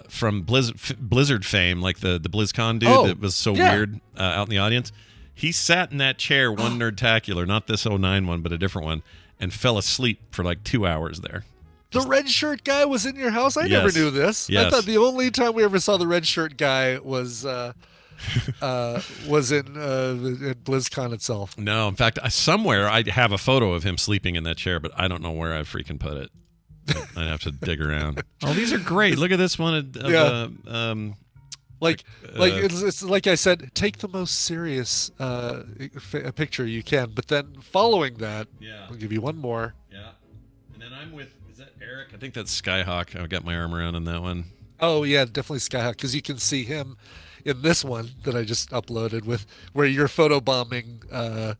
from Blizzard fame, like the BlizzCon dude that was so weird out in the audience, he sat in that chair, one Nerdtacular, not this 09 one, but a different one, and fell asleep for like 2 hours there. The red shirt guy was in your house? I never knew this. Yes. I thought the only time we ever saw the red shirt guy was in BlizzCon itself. No, in fact, somewhere I have a photo of him sleeping in that chair, but I don't know where I freaking put it. I'd have to dig around. Oh, these are great. Look at this one. It's like I said, take the most serious picture you can, but then following that, I'll give you one more. Yeah. And then I'm with, is that Eric? I think that's Skyhawk. I've got my arm around on that one. Oh, yeah, definitely Skyhawk, because you can see him in this one that I just uploaded with where you're photobombing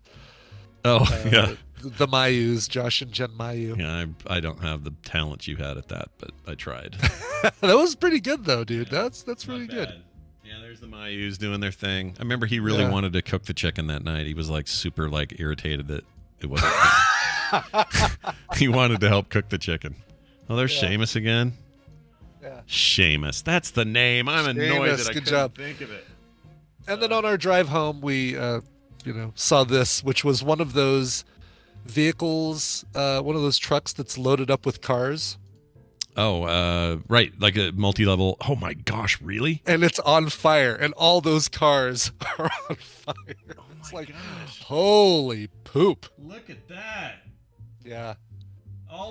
the Mayus, Josh and Jen Mayu. Yeah, I don't have the talent you had at that, but I tried. That was pretty good, though, dude. That's really good. Yeah, there's the Mayus doing their thing. I remember he really wanted to cook the chicken that night. He was like super irritated that it wasn't. He wanted to help cook the chicken. Oh, there's Seamus again. Yeah. Seamus. That's the name. I'm annoyed that I couldn't think of it. And then on our drive home, we saw this, which was one of those vehicles, one of those trucks that's loaded up with cars. Oh, right. Like a multi-level. Oh, my gosh. Really? And it's on fire. And all those cars are on fire. It's like, holy poop. Look at that. Yeah.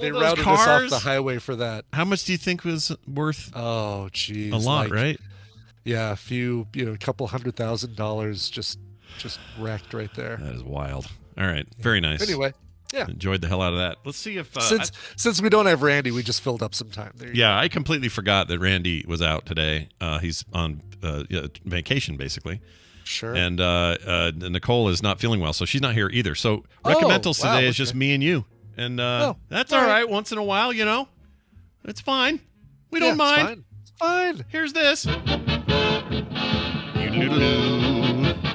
They routed us off the highway for that. How much do you think was worth? Oh, geez. A lot, right? Yeah, a couple $100,000 just wrecked right there. That is wild. All right. Very nice. Anyway. Yeah. Enjoyed the hell out of that. Let's see if... Since we don't have Randy, we just filled up some time. I completely forgot that Randy was out today. He's on vacation, basically. Sure. And Nicole is not feeling well, so she's not here either. So Recommentals today is just me and you. And that's all right once in a while, you know. It's fine. We don't mind. It's fine. Here's this.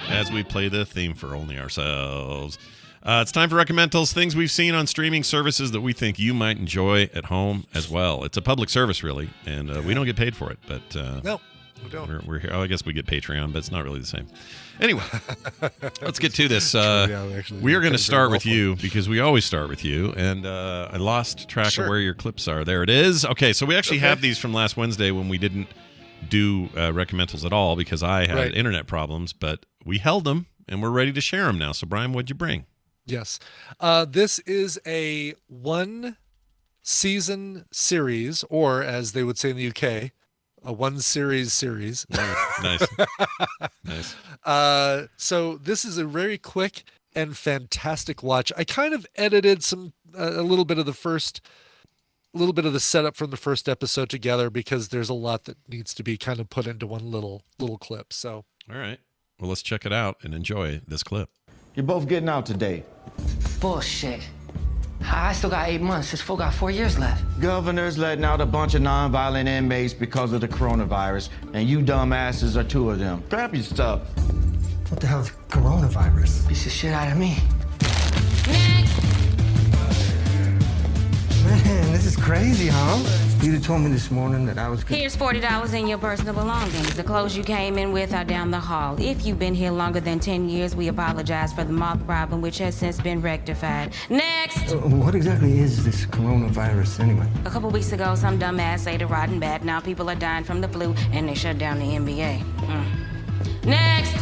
As we play the theme for only ourselves. It's time for Recommentals, things we've seen on streaming services that we think you might enjoy at home as well. It's a public service, really, and we don't get paid for it. But no, we don't. We're here. Oh, I guess we get Patreon, but it's not really the same. Anyway, let's get to this. We are going to start with you because we always start with you, and I lost track of where your clips are. There it is. Okay, so we actually have these from last Wednesday when we didn't do Recommentals at all because I had internet problems, but we held them, and we're ready to share them now. So, Brian, what'd you bring? Yes. This is a one-season series, or as they would say in the UK, a one-series series. Nice. Nice. So this is a very quick and fantastic watch. I kind of edited a little bit of the setup from the first episode together because there's a lot that needs to be kind of put into one little clip. So. All right. Well, let's check it out and enjoy this clip. You're both getting out today. Bullshit. I still got 8 months. This fool got 4 years left. Governor's letting out a bunch of non-violent inmates because of the coronavirus, and you dumbasses are 2 of them. Grab your stuff. What the hell is coronavirus? Piece of shit out of me. Man, this is crazy, huh? You'd have told me this morning that I was... Here's $40 in your personal belongings. The clothes you came in with are down the hall. If you've been here longer than 10 years, we apologize for the moth problem, which has since been rectified. Next! What exactly is this coronavirus, anyway? A couple weeks ago, some dumbass ate a rotten bat. Now people are dying from the flu, and they shut down the NBA. Next!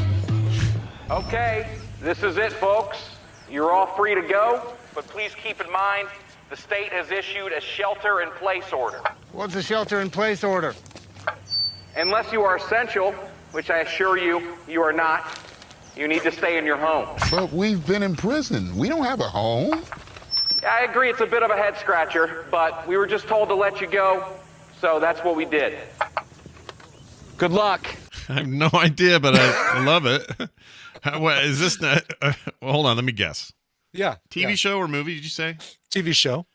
Okay, this is it, folks. You're all free to go, but please keep in mind, the state has issued a shelter-in-place order. What's a shelter-in-place order? Unless you are essential, which I assure you, you are not, you need to stay in your home. But we've been in prison. We don't have a home. Yeah, I agree it's a bit of a head-scratcher, but we were just told to let you go, so that's what we did. Good luck. I have no idea, but I love it. What, is this not... hold on, let me guess. Yeah. TV show or movie, did you say? TV show.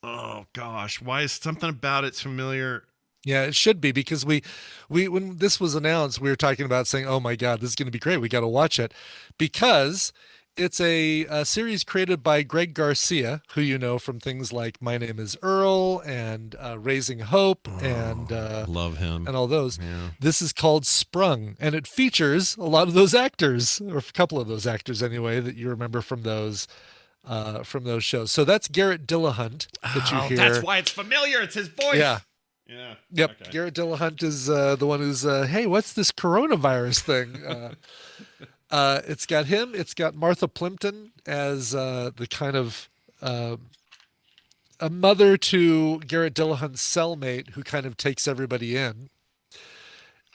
Oh, gosh. Why is something about it familiar? Yeah, it should be because we when this was announced, we were talking about saying, oh, my God, this is going to be great. We got to watch it because it's a series created by Greg Garcia, who you know from things like My Name is Earl and Raising Hope and love him and all those. Yeah. This is called Sprung, and it features a lot of those actors, or a couple of those actors anyway, that you remember from those shows. So that's Garrett Dillahunt that you hear. That's why it's familiar. It's his voice. Yeah. Yeah. Yep. Okay. Garrett Dillahunt is the one who's, hey, what's this coronavirus thing? It's got him. It's got Martha Plimpton as the kind of a mother to Garrett Dillahunt's cellmate who kind of takes everybody in.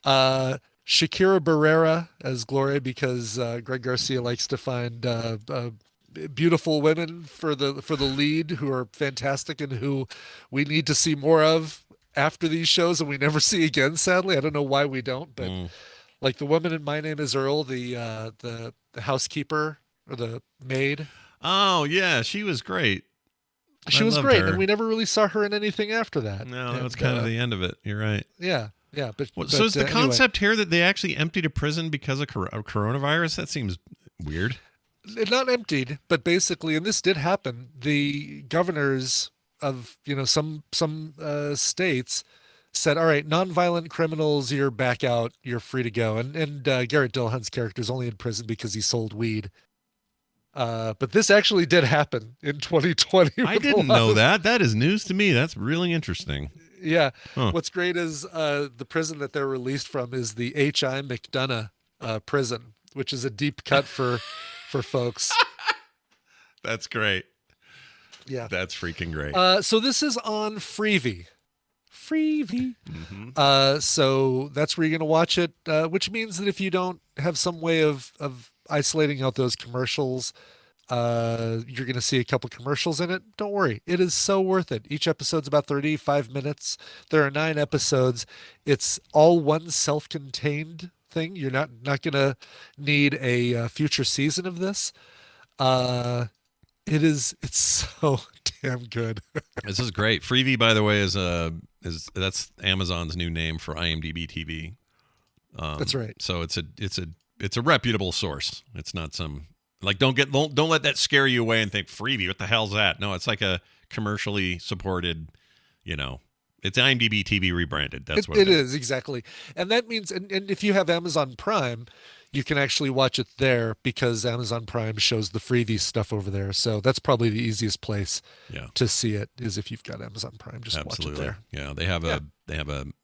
Shakira Barrera as Gloria because Greg Garcia likes to find beautiful women for the lead who are fantastic and who we need to see more of after these shows and we never see again, sadly. I don't know why we don't, but like the woman in My Name is Earl, the housekeeper or the maid. Oh, yeah, she was great. She was great, and we never really saw her in anything after that. No, that was kind of the end of it. You're right. Yeah, yeah. But so is the anyway. concept here that they actually emptied a prison because of coronavirus? That seems weird. Not emptied, but basically, and this did happen, the governors of some states said, all right, nonviolent criminals, you're back out, you're free to go. And Garrett Dillahunt's character is only in prison because he sold weed. But this actually did happen in 2020. I didn't know that. That is news to me. That's really interesting. Yeah. Huh. What's great is the prison that they're released from is the H.I. McDonough prison, which is a deep cut for folks. That's great. Yeah. That's freaking great. So this is on Freevee. Mm-hmm. So that's where you're going to watch it, which means that if you don't have some way of isolating out those commercials, you're going to see a couple commercials in it. Don't worry. It is so worth it. Each episode's about 35 minutes. There are 9 episodes. It's all one self-contained thing. You're not going to need a future season of this. It's so damn good. This is great. Freevee, by the way, is that's Amazon's new name for IMDb TV. That's right. So it's a reputable source. It's not some like don't let that scare you away and think Freevee. What the hell's that? No, it's like a commercially supported. It's IMDb TV rebranded. That's what it is exactly. And that means, and if you have Amazon Prime, you can actually watch it there because Amazon Prime shows the Freevee stuff over there. So that's probably the easiest place to see it is if you've got Amazon Prime. Just watch it there. Yeah, they have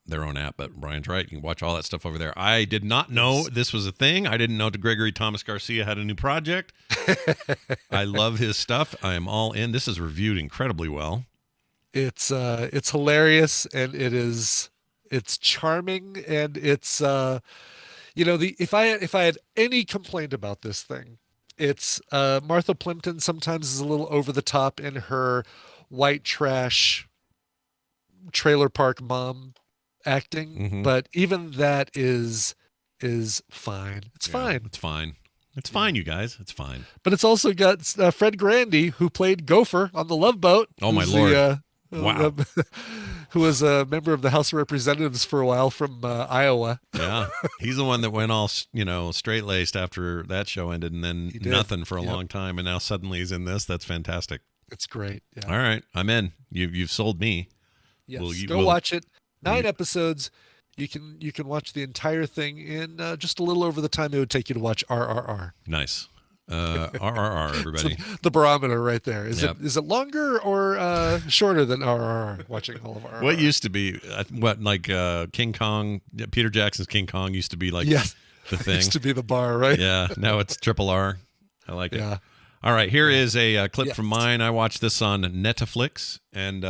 their own app, but Brian's right. You can watch all that stuff over there. I did not know this was a thing. I didn't know Gregory Thomas Garcia had a new project. I love his stuff. I am all in. This is reviewed incredibly well. It's hilarious and it's charming and it's if I had any complaint about this thing, it's Martha Plimpton sometimes is a little over the top in her white trash trailer park mom acting, but even that is fine. It's fine. It's fine. It's fine, you guys. It's fine. But it's also got Fred Grandy, who played Gopher on The Love Boat. Oh my Lord. Wow. Who was a member of the House of Representatives for a while from Iowa. Yeah. He's the one that went all, straight-laced after that show ended and then nothing for a long time. And now suddenly he's in this. That's fantastic. It's great. Yeah. All right. I'm in. You've sold me. Yes. Go watch it. 9 episodes. You can watch the entire thing in just a little over the time it would take you to watch RRR. Nice. RRR, everybody. The barometer right there. Is it longer or shorter than RRR? Watching all of RRR. What used to be King Kong? Peter Jackson's King Kong used to be like the thing. Used to be the bar, right? Yeah. Now it's triple R. I like it. Yeah. All right. Here is a clip from mine. I watched this on Netflix, and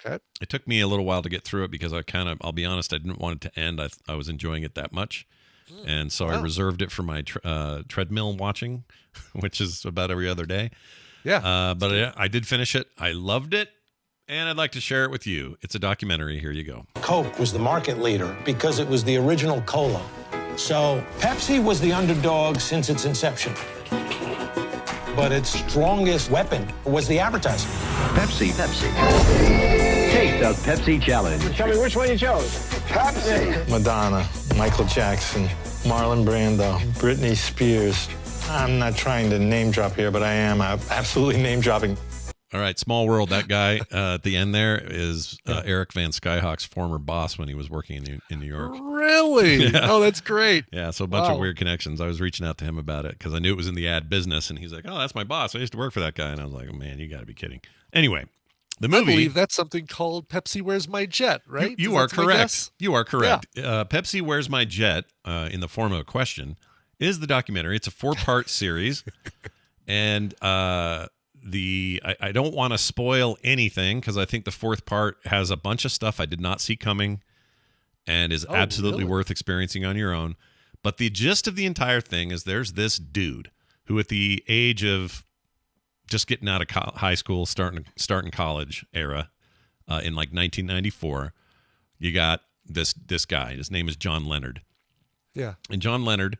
it took me a little while to get through it because I'll be honest, I didn't want it to end. I was enjoying it that much. And so I reserved it for my treadmill watching, which is about every other day. Yeah. But I did finish it. I loved it. And I'd like to share it with you. It's a documentary. Here you go. Coke was the market leader because it was the original cola. So Pepsi was the underdog since its inception. But its strongest weapon was the advertising. Pepsi. Taste of Pepsi challenge. Tell me which one you chose. Pepsi. Madonna, Michael Jackson, Marlon Brando, Britney Spears. I'm not trying to name drop here, but I am absolutely name dropping. All right, small world. That guy at the end there is Eric Van Skyhawk's former boss when he was working in New York. Really? Yeah. Oh, that's great. Yeah, so a bunch of weird connections. I was reaching out to him about it because I knew it was in the ad business, and he's like, "Oh, that's my boss. I used to work for that guy." And I was like, "Oh man, you got to be kidding." Anyway, the movie. I believe that's something called Pepsi Where's My Jet, right? You are correct. You are correct. Yeah. Pepsi Where's My Jet, in the form of a question, is the documentary. It's a 4-part series, and I don't want to spoil anything because I think the 4th part has a bunch of stuff I did not see coming and is absolutely worth experiencing on your own. But the gist of the entire thing is there's this dude who at the age of just getting out of high school, starting college era in like 1994, you got this guy. His name is John Leonard. Yeah. And John Leonard,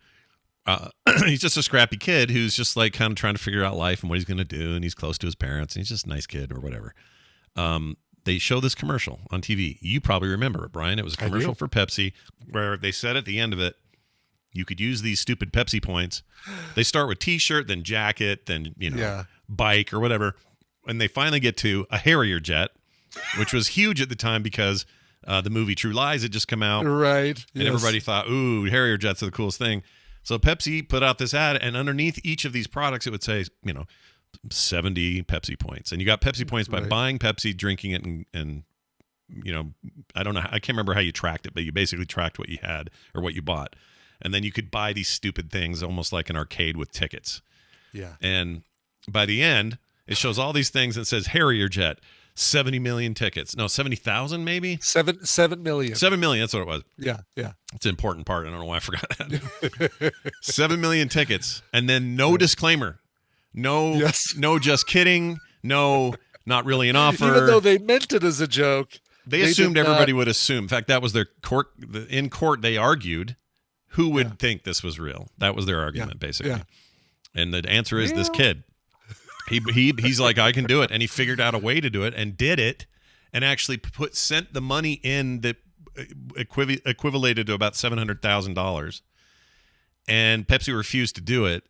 he's just a scrappy kid who's just like kind of trying to figure out life and what he's going to do. And he's close to his parents. And he's just a nice kid or whatever. They show this commercial on TV. You probably remember it, Brian. It was a commercial for Pepsi where they said at the end of it, you could use these stupid Pepsi points. They start with T-shirt, then jacket, then, bike or whatever. And they finally get to a Harrier jet, which was huge at the time because the movie True Lies had just come out. Right. And everybody thought, ooh, Harrier jets are the coolest thing. So Pepsi put out this ad, and underneath each of these products, it would say, 70 Pepsi points. And you got Pepsi points by buying Pepsi, drinking it, and I don't know. I can't remember how you tracked it, but you basically tracked what you had or what you bought. And then you could buy these stupid things almost like an arcade with tickets. Yeah. And by the end, it shows all these things and says Harrier jet, 70 million tickets. No, 70,000 maybe? 7 million. 7 million, that's what it was. Yeah. It's an important part. I don't know why I forgot that. 7 million tickets. And then no disclaimer. No, just kidding. No, not really an offer. Even though they meant it as a joke. They assumed everybody would assume. In fact, that was their court. In court, they argued who would think this was real. That was their argument, basically. Yeah. And the answer is this kid. He's like, I can do it, and he figured out a way to do it and did it, and actually sent the money in that equivalated to about $700,000, and Pepsi refused to do it,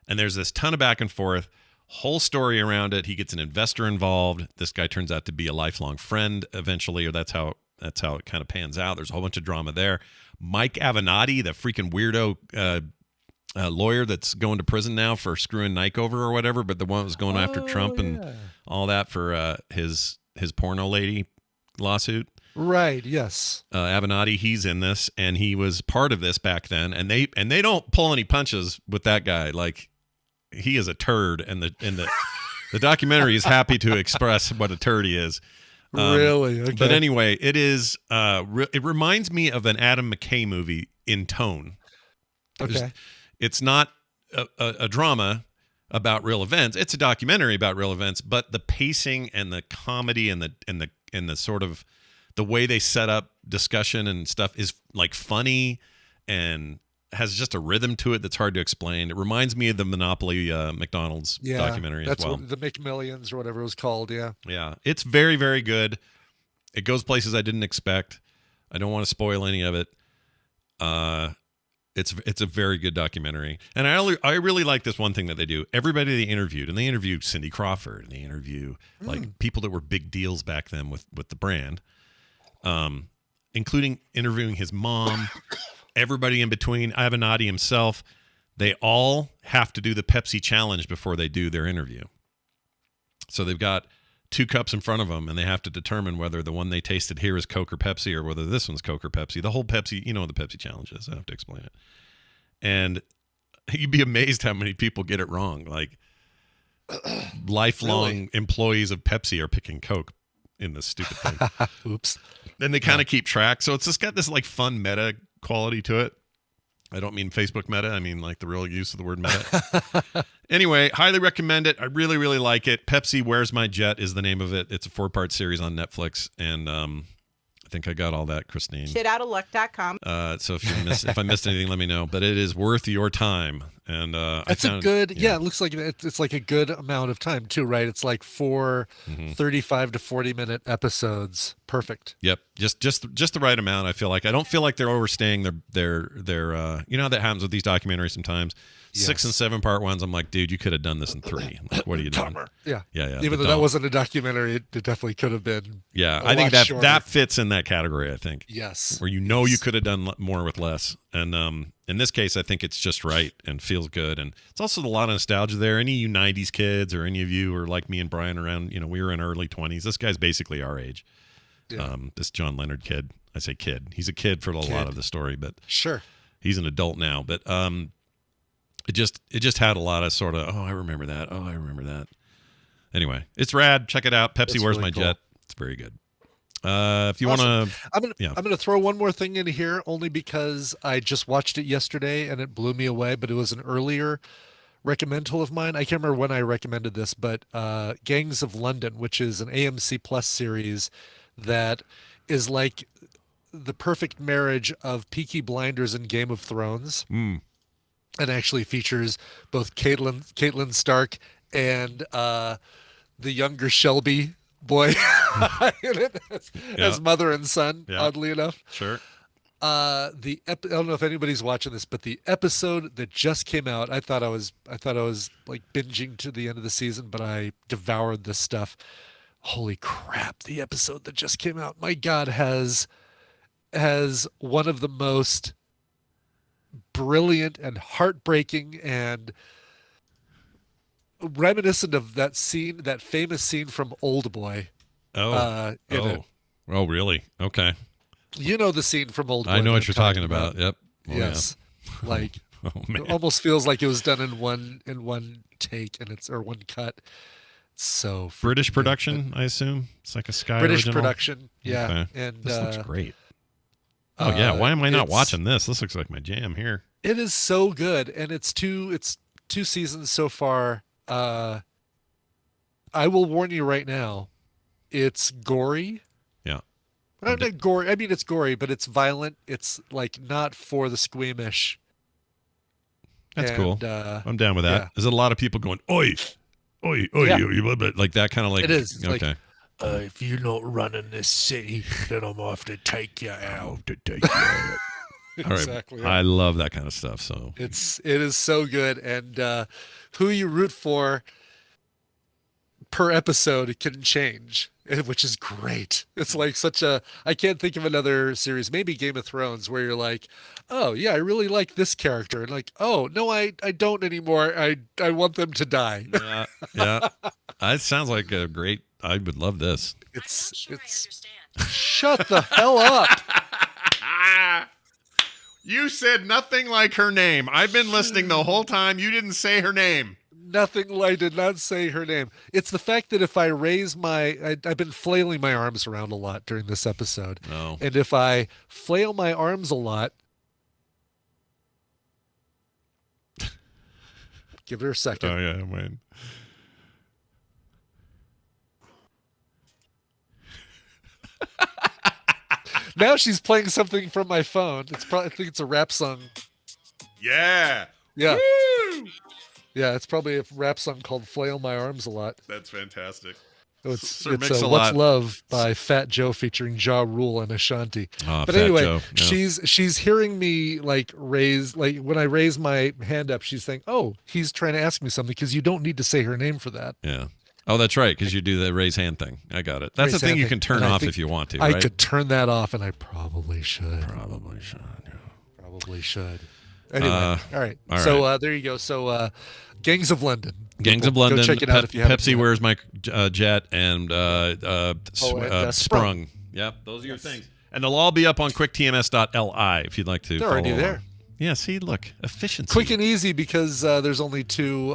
and there's this ton of back and forth, whole story around it. He gets an investor involved. This guy turns out to be a lifelong friend eventually, or that's how it kind of pans out. There's a whole bunch of drama there. Mike Avenatti, the freaking weirdo lawyer that's going to prison now for screwing Nike over or whatever, but the one that was going after Trump and all that for his porno lady lawsuit. Right. Yes. Avenatti, he's in this, and he was part of this back then, and they don't pull any punches with that guy. Like, he is a turd, and the documentary is happy to express what a turd he is. Really? Okay. But anyway, it is. It reminds me of an Adam McKay movie in tone. Okay. It's not a drama about real events. It's a documentary about real events, but the pacing and the comedy and the sort of the way they set up discussion and stuff is like funny and has just a rhythm to it that's hard to explain. It reminds me of the Monopoly McDonald's documentary as well. That's the McMillions or whatever it was called. Yeah. Yeah. It's very, very good. It goes places I didn't expect. I don't want to spoil any of it. It's a very good documentary. And I really like this one thing that they do. Everybody they interviewed, and they interviewed Cindy Crawford, and they interview like people that were big deals back then with the brand, including interviewing his mom, everybody in between, Avenatti himself. They all have to do the Pepsi challenge before they do their interview. So they've got 2 cups in front of them, and they have to determine whether the one they tasted here is Coke or Pepsi, or whether this one's Coke or Pepsi. The whole Pepsi, you know what the Pepsi challenge is. I don't have to explain it. And you'd be amazed how many people get it wrong. Like, lifelong employees of Pepsi are picking Coke in this stupid thing. Oops. Then they kind of keep track. So it's just got this like fun meta quality to it. I don't mean Facebook meta. I mean like the real use of the word meta. Anyway, highly recommend it. I really, really like it. Pepsi Where's My Jet is the name of it. It's a 4-part series on Netflix. And I think I got all that, Christine. Shitoutaluck.com. So if I missed anything, let me know. But it is worth your time. And it's a good, it looks like it's like a good amount of time too, right? It's like 4 35 to 40-minute episodes. Perfect. Yep, just the right amount. I feel like I don't feel like they're overstaying their you know how that happens with these documentaries sometimes. 6 and 7-part ones. I'm like, dude, you could have done this in 3. Like, what are you doing? Yeah. Yeah. Even though that wasn't a documentary, it definitely could have been. Yeah, I think that fits in that category. I think. Yes. Where you could have done more with less, and in this case, I think it's just right and feels good, and it's also a lot of nostalgia there. Any of you '90s kids, or any of you are like me and Brian around, we were in early 20s. This guy's basically our age. Yeah. This John Leonard kid. I say kid. He's a kid for a lot of the story, but sure, he's an adult now. But it just had a lot of sort of I remember that. Oh, I remember that. Anyway, it's rad. Check it out. Pepsi Where's My Jet. It's very good. If you want to, I'm gonna throw one more thing in here, only because I just watched it yesterday and it blew me away. But it was an earlier recommendal of mine. I can't remember when I recommended this, but Gangs of London, which is an AMC Plus series that is like the perfect marriage of Peaky Blinders and Game of Thrones, and actually features both Caitlin Stark and the younger Shelby boy in it as mother and son, oddly enough. Sure. I don't know if anybody's watching this, but the episode that just came out, I thought I was like binging to the end of the season, but I devoured this stuff. Holy crap, the episode that just came out, my God, has one of the most brilliant and heartbreaking and reminiscent of that famous scene from Old Boy. Oh, really? Okay. You know the scene from Old Boy. I know what you're talking about. Yep. Oh, yes. Yeah. Like, man. It almost feels like it was done in one take, or one cut. So British production, I assume. It's like a Sky British original? production, yeah. Okay. And this looks great. Oh yeah, why am I not watching this? This looks like my jam here. It is so good, and it's two seasons so far. I will warn you right now, it's gory. Yeah. Not gory. I mean, it's gory, but it's violent. It's like not for the squeamish. That's cool. I'm down with that. Yeah. Is it a lot of people going, oi, oi, Yeah. like that kind of like. It is. It's like, okay. If you're not running this city, then I'm off to take you out. All right. Exactly. I love that kind of stuff. So it is so good, and who you root for per episode it can change, which is great. It's like I can't think of another series, maybe Game of Thrones, where you're like, oh yeah, I really like this character, and like, oh no, I don't anymore. I want them to die. yeah. It sounds like a great. I would love this. It's shut the hell up. You said nothing like her name. I've been listening the whole time. You didn't say her name. I did not say her name. It's the fact that if I raise I've been flailing my arms around a lot during this episode. Oh. And if I flail my arms a lot, give her a second. Oh yeah, man. Now she's playing something from my phone. I think it's a rap song. Yeah. Yeah. Woo! Yeah, it's probably a rap song called Flail My Arms a Lot. That's fantastic. It's Mix-a-Lot. What's Love by Fat Joe featuring Ja Rule and Ashanti. Oh, but Fat anyway, Joe, yeah. she's hearing me raise when I raise my hand up, she's saying, "Oh, he's trying to ask me something," because you don't need to say her name for that. Yeah. Oh, that's right, because you do the raise hand thing. I got it. That's Raise the thing hand you thing. can turn And I off think if you want to, I right? could turn that off, and I probably should. Probably should. Yeah. Probably should. Anyway, all right. all So right. There you go. So Gangs of London. Gangs of London. Go check it out if you haven't. Pepsi Wears My Jet and Sprung. Sprung. Yep, those are your things. And they'll all be up on quicktms.li if you'd like to They're follow already along. there. Yeah, see, look, efficiency. Quick and easy because there's only two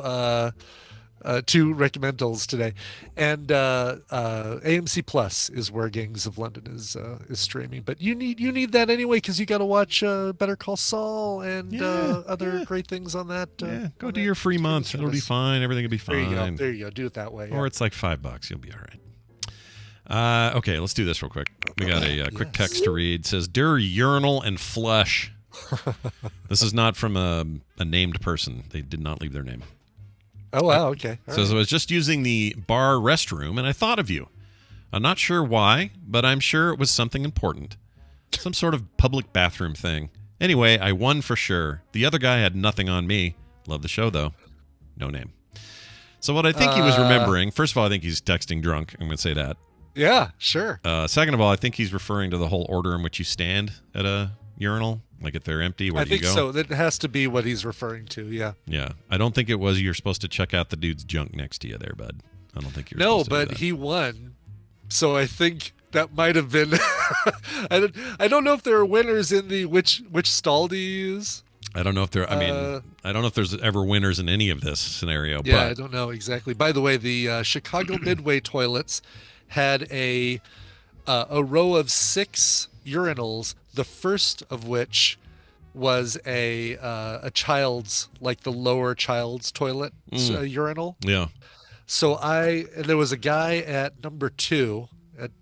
Recommentals today, and AMC Plus is where Gangs of London is streaming. But you need that anyway because you got to watch Better Call Saul and other great things on that. Go do your free month. It'll be fine. Everything will be fine. There you go. Do it that way. Or it's like $5. You'll be all right. Okay, let's do this real quick. We got a quick text to read. It says, "Dear urinal and flush." This is not from a named person. They did not leave their name. Oh, wow. Okay. All Says, right. I was just using the bar restroom and I thought of you. I'm not sure why, but I'm sure it was something important. Some sort of public bathroom thing. Anyway, I won for sure. The other guy had nothing on me. Love the show, though. No name. So what I think he was remembering, first of all, I think he's texting drunk. I'm going to say that. Yeah, sure. Second of all, I think he's referring to the whole order in which you stand at a urinal. Like if they're empty, where do you go? I think so. That has to be what he's referring to. Yeah. Yeah. I don't think it was you're supposed to check out the dude's junk next to you there, bud. I don't think you're No, supposed to do but that. he won. So I think that might have been I don't know if there are winners in the which stall do you use? I don't know if there I don't know if there's ever winners in any of this scenario, Yeah, I but don't know exactly. By the way, the Chicago Midway toilets had a row of 6 urinals, the first of which was a child's, like the lower child's toilet urinal. Yeah. So there was a guy at number 2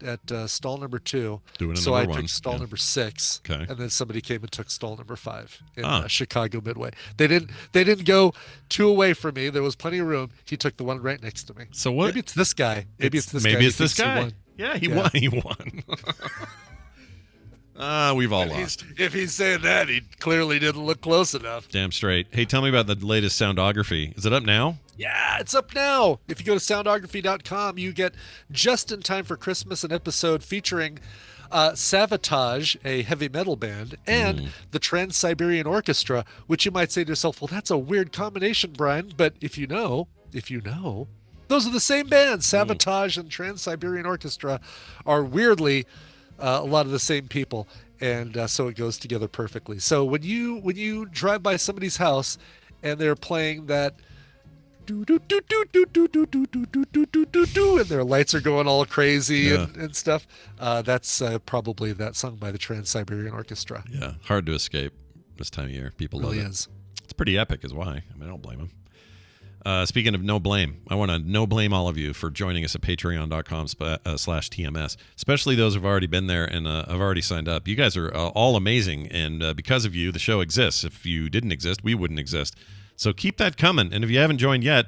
at stall number 2. Doing a so number I one, took stall number 6. Okay. And then somebody came and took stall number 5 in Chicago Midway. They didn't go 2 away from me. There was plenty of room. He took the one right next to me. So what? Maybe it's this guy. Maybe it's this guy. Maybe who it's this thinks he guy. won. Yeah, he won. He won. We've all lost. If he's saying that, he clearly didn't look close enough. Damn straight. Hey, tell me about the latest soundography. Is it up now? Yeah, it's up now. If you go to soundography.com, you get just in time for Christmas an episode featuring Savatage, a heavy metal band, and the Trans-Siberian Orchestra, which you might say to yourself, well, that's a weird combination, Brian. But if you know, those are the same bands. Savatage and Trans-Siberian Orchestra are weirdly a lot of the same people, and so it goes together perfectly. So when you drive by somebody's house and they're playing that do do do do do do do do do do do do do do, and their lights are going all crazy and stuff, that's probably that song by the Trans-Siberian Orchestra. Yeah, hard to escape this time of year. People Really love it. is. It's pretty epic, is why. I mean, I don't blame them. Speaking of no blame, I want to no blame all of you for joining us at patreon.com/TMS, especially those who've already been there and have already signed up. You guys are all amazing, and because of you, the show exists. If you didn't exist, we wouldn't exist. So keep that coming. And if you haven't joined yet,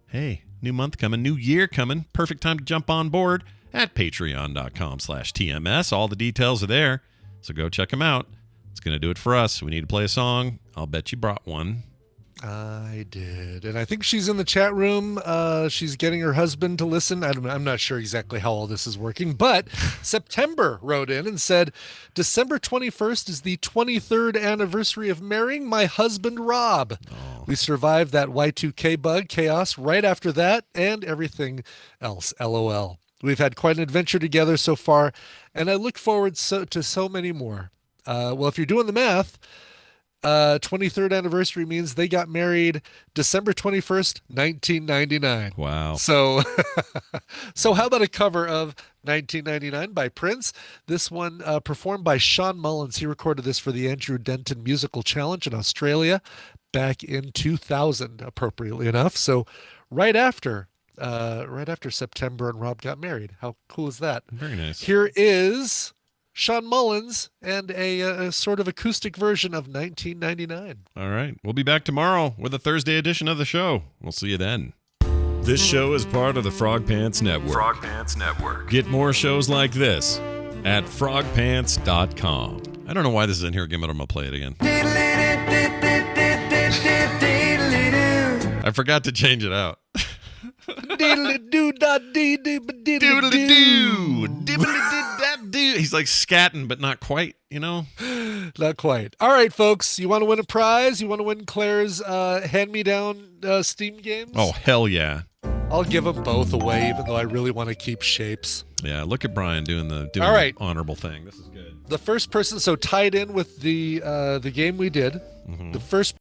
hey, New month coming, new year coming. Perfect time to jump on board at patreon.com/TMS. All the details are there, so go check them out. It's going to do it for us. We need to play a song. I'll bet you brought one. I did. And I think she's in the chat room. She's getting her husband to listen. I'm not sure exactly how all this is working, but September wrote in and said, December 21st is the 23rd anniversary of marrying my husband, Rob. Oh. We survived that Y2K bug chaos right after that and everything else. LOL. We've had quite an adventure together so far, and I look forward to so many more. Well, if you're doing the math, 23rd anniversary means they got married December 21st, 1999. Wow. So how about a cover of 1999 by Prince? This one performed by Sean Mullins. He recorded this for the Andrew Denton Musical Challenge in Australia back in 2000, appropriately enough. So right after September and Rob got married. How cool is that? Very nice. Here is Sean Mullins and a sort of acoustic version of 1999. All right. We'll be back tomorrow with a Thursday edition of the show. We'll see you then. This show is part of the Frog Pants Network. Frog Pants Network. Get more shows like this at frogpants.com. I don't know why this is in here again, but I'm going to play it again. I forgot to change it out. He's like scatting, but not quite, you know? Not quite. All right, folks. You want to win a prize? You want to win Claire's hand-me-down Steam games? Oh, hell yeah. I'll give them both away, even though I really want to keep Shapes. Yeah, look at Brian doing the All right. honorable thing. This is good. The first person, so tied in with the game we did, the first